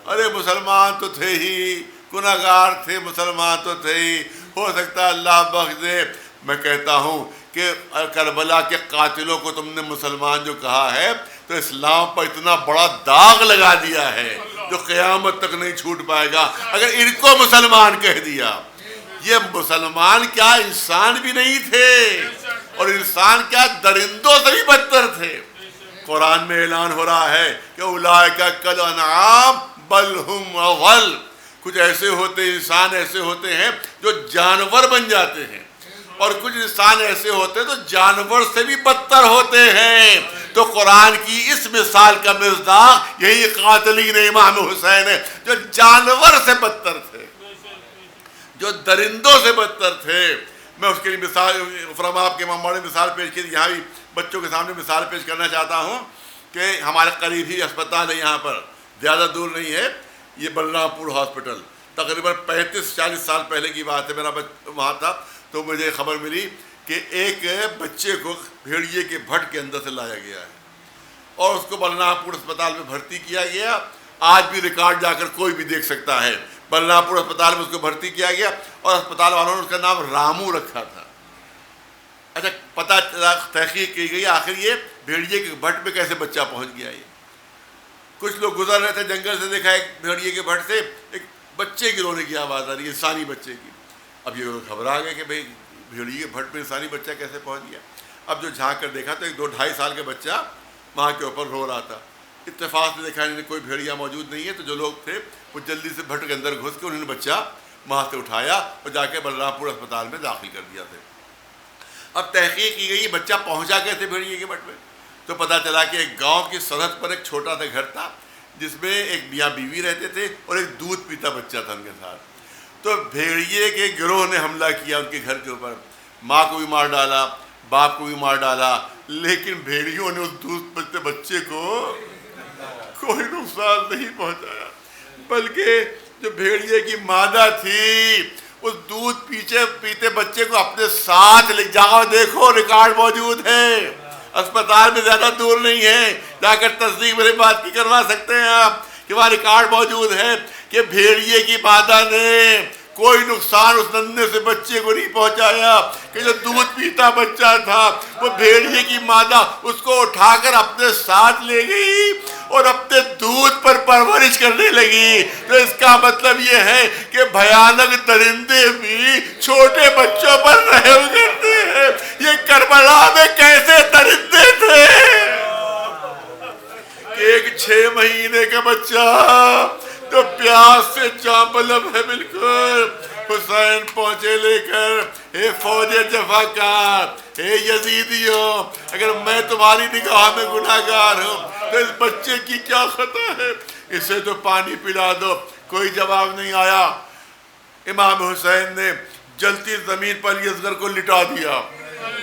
ارے مسلمان تو تھے ہی, گناہ گار تھے, مسلمان تو تھے ہی, ہو سکتا ہے اللہ بخش دے. میں کہتا ہوں کہ کربلا کے قاتلوں کو تم نے مسلمان جو کہا ہے تو اسلام پر اتنا بڑا داغ لگا دیا ہے جو قیامت تک نہیں چھوٹ پائے گا. اگر ان کو مسلمان کہہ دیا, یہ مسلمان کیا انسان بھی نہیں تھے, اور انسان کیا درندوں سے بھی بدتر تھے. قرآن میں اعلان ہو رہا ہے کہ اولئک کالانعام بل ہم اضل. کچھ ایسے ہوتے انسان ایسے ہوتے ہیں جو جانور بن جاتے ہیں, اور کچھ انسان ایسے ہوتے ہیں تو جانور سے بھی بدتر ہوتے ہیں. تو قرآن کی اس مثال کا مصداق یہی قاتلین امام حسین ہے, جو جانور سے بدتر تھے, جو درندوں سے بدتر تھے. میں اس کے لیے مثال فرما آپ کے امام مولانا نے مثال پیش کی, یہاں بھی بچوں کے سامنے مثال پیش کرنا چاہتا ہوں کہ ہمارے قریب ہی اسپتال ہے, یہاں پر زیادہ دور نہیں ہے, یہ بلرام پور ہاسپٹل. تقریباً 35-40 سال پہلے کی بات ہے, میرا وہاں تھا تو مجھے خبر ملی کہ ایک بچے کو بھیڑیے کے بھٹ کے اندر سے لایا گیا ہے اور اس کو بلرام پور اسپتال میں بھرتی کیا گیا. آج بھی ریکارڈ جا کر کوئی بھی دیکھ سکتا ہے. بلرام پور اسپتال میں اس کو بھرتی کیا گیا اور اسپتال والوں نے اس کا نام رامو رکھا تھا. اچھا پتہ تحقیق کی گئی آخر یہ بھیڑیے کے بھٹ میں کیسے بچہ پہنچ گیا. یہ کچھ لوگ گزر رہے تھے جنگل سے, دیکھا ایک بھیڑیے کے بھٹ سے ایک بچے کی رونے کی آواز آ رہی ہے, انسانی بچے کی. اب یہ گھبرا گئے کہ بھئی بھیڑیے کے بھٹ میں انسانی بچہ کیسے پہنچ گیا. اب جو جھانک کر دیکھا تو ایک 2-2.5 سال کا بچہ وہاں کے اوپر رو رہا تھا. اتفاق سے دیکھا انہوں نے کوئی بھیڑیا موجود نہیں ہے, تو جو لوگ تھے وہ جلدی سے بھٹ کے اندر گھس کے انہوں نے بچہ وہاں سے اٹھایا اور جا کے بلرام پور اسپتال میں داخل کر دیا تھا. اب تحقیق کی گئی بچہ پہنچا کیسے بھیڑیے کے بھٹ میں, تو پتہ چلا کہ ایک گاؤں کی سرحد پر ایک چھوٹا سا گھر تھا جس میں ایک میاں بیوی رہتے تھے اور ایک دودھ پیتا بچہ تھا ان کے ساتھ. تو بھیڑیے کے گروہ نے حملہ کیا ان کے گھر کے اوپر, ماں کو بھی مار ڈالا, باپ کو بھی مار ڈالا, لیکن بھیڑیوں نے اس دودھ پیتے بچے کو کوئی نقصان نہیں پہنچایا. بلکہ جو بھیڑیے کی مادہ تھی اس دودھ پیتے بچے کو اپنے ساتھ لے جاؤ, دیکھو ریکارڈ موجود ہے, اسپتال میں زیادہ دور نہیں ہے, جا کر تصدیق میرے بات کی کروا سکتے ہیں آپ کہ وہاں ریکارڈ موجود ہے کہ بھیڑیے کی مادہ نے کوئی نقصان اس ننھے سے بچے کو نہیں پہنچایا. کہ جو دودھ پیتا بچہ تھا وہ بھیڑیے کی مادہ اس کو اٹھا کر اپنے ساتھ لے گئی اور اپنے دودھ پر پرورش کرنے لگی. تو اس کا مطلب یہ ہے کہ بھیانک درندے بھی چھوٹے بچوں پر رحم کرتے ہیں. یہ کربلا میں کیسے درندے تھے کہ ایک 6 مہینے کا بچہ تو پیاس سے چاپلم ہے بالکل, حسین پہنچے لے کر, اے فوج جفاکار, اے یزیدیوں, اگر میں تمہاری نگاہ میں گناہ گار ہوں تو اس بچے کی کیا خطا ہے, اسے تو پانی پلا دو. کوئی جواب نہیں آیا. امام حسین نے جلتی زمین پر علی اصغر کو لٹا دیا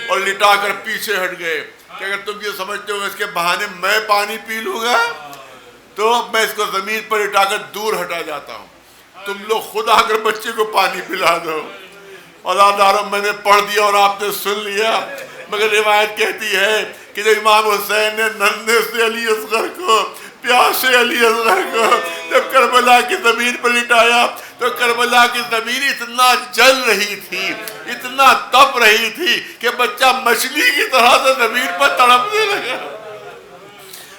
اور لٹا کر پیچھے ہٹ گئے کہ اگر تم یہ سمجھتے ہو اس کے بہانے میں پانی پی لوں گا تو میں اس کو زمین پر لٹا کر دور ہٹا جاتا ہوں, تم لوگ خود آ کر بچے کو پانی پلا دو. عزاداروں میں نے پڑھ دیا اور آپ نے سن لیا, مگر روایت کہتی ہے کہ جب امام حسین نے ننھے سے علی اصغر کو, پیاسے علی اصغر کو جب کربلا کی زمین پر لٹایا تو کربلا کی زمین اتنا جل رہی تھی, اتنا تپ رہی تھی کہ بچہ مچھلی کی طرح سے زمین پر تڑپنے لگا,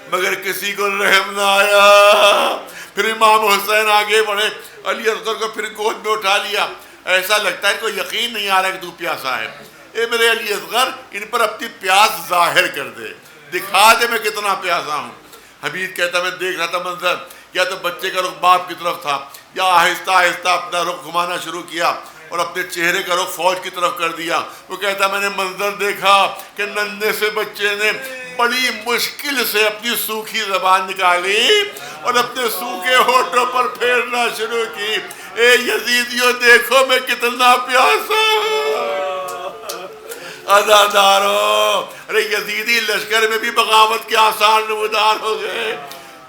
مگر کسی کو رحم نہ آیا. پھر امام حسین آگے بڑھے, علی اصغر کو پھر گود میں اٹھا لیا. ایسا لگتا ہے کوئی یقین نہیں آ رہا کہ تو پیاسا ہے. اے میرے علی اصغر, ان پر اپنی پیاس ظاہر کر دے, دکھا دے میں کتنا پیاسا ہوں. حمید کہتا میں دیکھ رہا تھا منظر, یا تو بچے کا رخ باپ کی طرف تھا یا آہستہ آہستہ اپنا رخ گھمانا شروع کیا اور اپنے چہرے کا رخ فوج کی طرف کر دیا. وہ کہتا میں نے منظر دیکھا کہ ننھے سے بچے نے بڑی مشکل سے اپنی سوکھی زبان نکالی اور اپنے سوکھے ہونٹوں پر پھیرنا شروع کی. اے یزیدیوں دیکھو میں کتنا پیاسا ہوں. عزاداروں, ارے یزیدی لشکر میں بھی بغاوت کے آثار نمودار ہو گئے.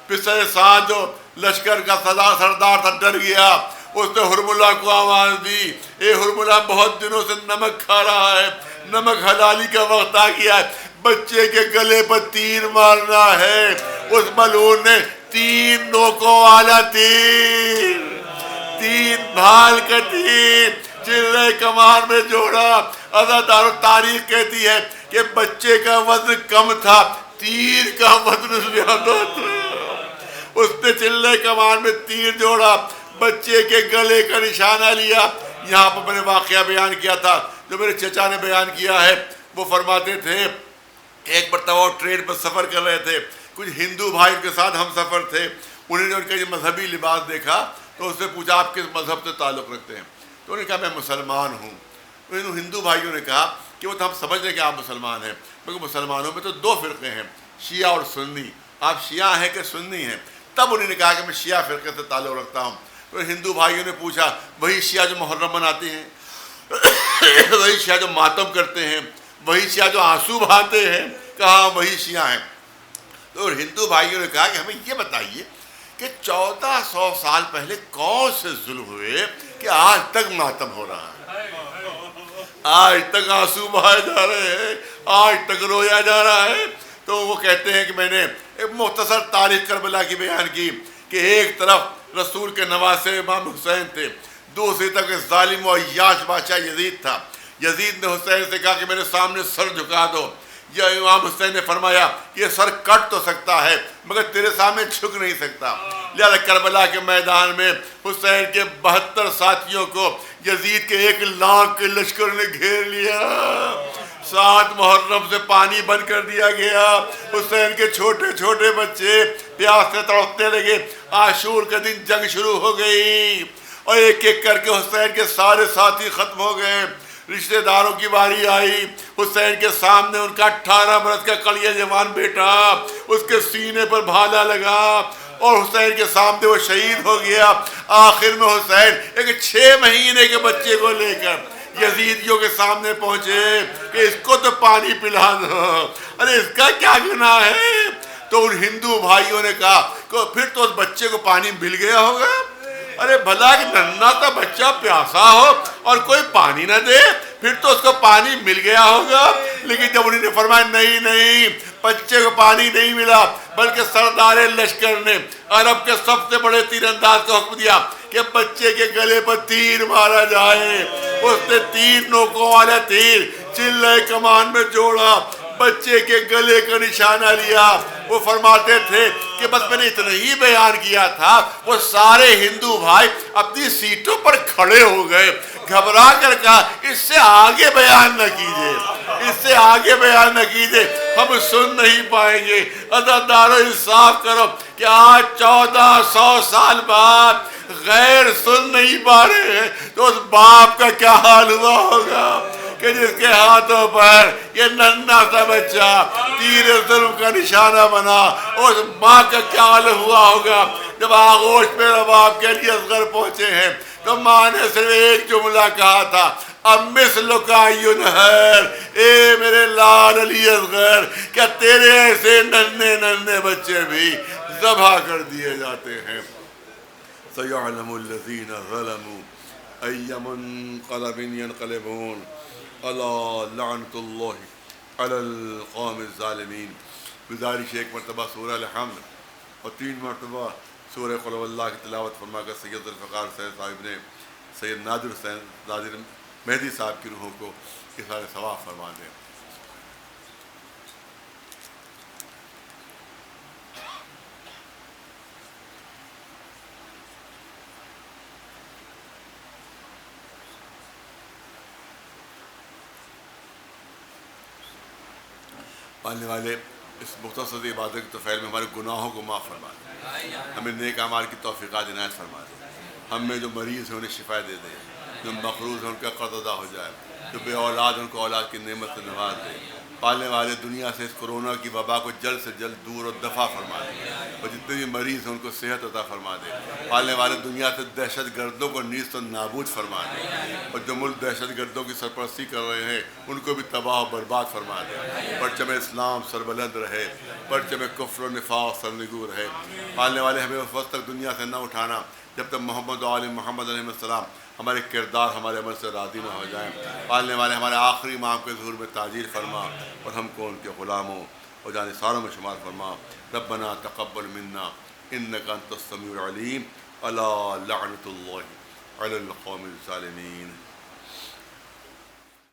پسر سعد جو لشکر کا سردار تھا، ڈر گیا، اس نے حرملہ کو آواز دی، اے حرملہ بہت دنوں سے نمک کھا رہا ہے، نمک حلالی کا وقت آ گیا ہے، بچے کے گلے پر تیر مارنا ہے۔ اس ملعون نے 3 نوکوں والا تیر، 3 بھال کا تیر چلے کمان میں جوڑا۔ عزادارو تاریخ کہتی ہے کہ بچے کا وزن کم تھا، تیر کا وزن زیادہ تھا۔ اس نے چلے کمان میں تیر جوڑا، بچے کے گلے کا نشانہ لیا۔ یہاں پر میں نے واقعہ بیان کیا تھا جو میرے چچا نے بیان کیا ہے۔ وہ فرماتے تھے ایک مرتبہ وہ ٹرین پر سفر کر رہے تھے، کچھ ہندو بھائی کے ساتھ ہم سفر تھے، انہوں نے ان کا یہ مذہبی لباس دیکھا تو اس سے پوچھا آپ کس مذہب سے تعلق رکھتے ہیں؟ تو انہوں نے کہا میں مسلمان ہوں۔ ان ہندو بھائیوں نے کہا کہ وہ تو ہم سمجھ رہے کہ آپ مسلمان ہیں، مگر مسلمانوں میں تو 2 فرقے ہیں، شیعہ اور سنی، آپ شیعہ ہیں کہ سنی ہیں؟ تب انہوں نے کہا کہ میں شیعہ فرقے سے تعلق رکھتا ہوں۔ تو ہندو بھائیوں نے پوچھا وہی شیعہ جو محرم مناتے ہیں، وہی شیعہ جو ماتم کرتے ہیں، وہی شیعہ جو آنسو بہاتے ہیں؟ کہا وہی شیعہ ہیں۔ تو ہندو بھائیوں نے کہا کہ ہمیں یہ بتائیے کہ 1400 سال پہلے کون سے ظلم ہوئے کہ آج تک ماتم ہو رہا ہے، آج تک آنسو بہائے جا رہے ہیں، آج تک رویا جا رہا ہے؟ تو وہ کہتے ہیں کہ میں نے ایک مختصر تاریخ کربلا کی بیان کی کہ ایک طرف رسول کے نواسے امام حسین تھے، دوسری طرف ظالم و عیاش بادشاہ یزید تھا۔ یزید نے حسین سے کہا کہ میرے سامنے سر جھکا دو، یا امام حسین نے فرمایا یہ سر کٹ تو سکتا ہے مگر تیرے سامنے جھک نہیں سکتا۔ لہذا کربلا کے میدان میں حسین کے 72 ساتھیوں کو یزید کے 1 لاکھ کے لشکر نے گھیر لیا۔ 7 محرم سے پانی بند کر دیا گیا، حسین کے چھوٹے چھوٹے بچے پیاس سے تڑپنے لگے۔ عاشور کا دن جنگ شروع ہو گئی اور ایک ایک کر کے حسین کے سارے ساتھی ختم ہو گئے۔ رشتہ داروں کی باری آئی، حسین کے سامنے ان کا 18 برس کا کڑیا جوان بیٹا، اس کے سینے پر بھالا لگا اور حسین کے سامنے وہ شہید ہو گیا۔ آخر میں حسین ایک 6 مہینے کے بچے کو لے کر یزیدیوں کے سامنے پہنچے کہ اس کو تو پانی پلا دو، ارے اس کا کیا گناہ ہے؟ تو ان ہندو بھائیوں نے کہا کہ پھر تو اس بچے کو پانی مل گیا ہوگا، ارے بھلا کہ ننھا سا بچہ پیاسا ہو اور کوئی پانی نہ دے، پھر تو اس کو پانی مل گیا ہوگا۔ لیکن جب انہوں نے فرمایا نہیں، بچے کو پانی نہیں ملا، بلکہ سردار لشکر نے عرب کے سب سے بڑے تیر انداز کو حکم دیا کہ بچے کے گلے پر تیر مارا جائے۔ اس نے 3 نوکوں والا تیر چلے کمان میں جوڑا، بچے کے گلے کا نشانہ لیا۔ وہ فرماتے تھے کہ بس میں نے اتنا ہی بیان کیا تھا، وہ سارے ہندو بھائی اپنی سیٹوں پر کھڑے ہو گئے، گھبرا کر کہا اس سے آگے بیان نہ کیجئے، اس سے آگے بیان نہ کیجئے، ہم سن نہیں پائیں گے۔ عزادارو انصاف کرو کہ آج 1400 سال بعد غیر سن نہیں پا رہے ہیں تو اس باپ کا کیا حال ہوا ہوگا کہ جس کے ہاتھوں پر یہ ننھا سا بچہ تیر ظلم کا نشانہ بنا، اور اس ماں کا کیا حال ہوا ہوگا جب آغوش میں رباب کے لیے اصغر پہنچے ہیں تو ماں نے صرف ایک جملہ کہا تھا، اب مثلک ینہر، اے میرے لال علی اصغر، کیا تیرے ایسے ننھے بچے بھی ذبح کر دیے جاتے ہیں؟ سَيَعْلَمُ الَّذِينَ ظَلَمُوا أَيَّ مُنقَلَبٍ يَنقَلِبُونَ أَلَا لَعْنَةُ اللَّهِ عَلَى الْقَوْمِ الظَّالِمِينَ۔ گزارش ایک مرتبہ سورہ الحمد اور 3 مرتبہ سورہ قل اللہ کی تلاوت فرما کر سید ذوالفقار حسین صاحب نے سید نادر حسین نادر مہدی صاحب کی روحوں کو اظہار ثواب فرما دیں۔ پالنے والے اس مختصر عبادت کے توفیل میں ہمارے گناہوں کو معاف فرما دے، ہمیں نیک اعمال کی توفیقات عنایت فرما دے، ہم میں جو مریض ہیں انہیں شفا دے دے، جو مقروض ہیں ان کا قرض ادا ہو جائے، جو بے اولاد ان کو اولاد کی نعمت سے نواز دے، پالنے والے دنیا سے اس کرونا کی وبا کو جلد سے جلد دور اور دفع فرما دے، اور جتنے بھی مریض ہیں ان کو صحت عطا فرما دے۔ پالنے والے دنیا سے دہشت گردوں کو نیست و نابود فرما دے، اور جو ملک دہشت گردوں کی سرپرستی کر رہے ہیں ان کو بھی تباہ و برباد فرما دے۔ پرچم اسلام سربلند رہے، پرچم کفر و نفاق سرنگو رہے۔ پالنے والے ہمیں اس وقت تک دنیا سے نہ اٹھانا جب تک محمد و آل محمد علیہ السلام ہمارے کردار ہمارے عمل سے راضی نہ ہو جائیں۔ پالنے والے ہمارے آخری ماہ کے ظہور میں تعجیل فرما، اور ہم کو ان کے غلاموں اور جانثاروں میں شمار فرما۔ ربنا تقبل منا انک انت السمیع العلیم، الا لعنت اللہ علی القوم الظالمین۔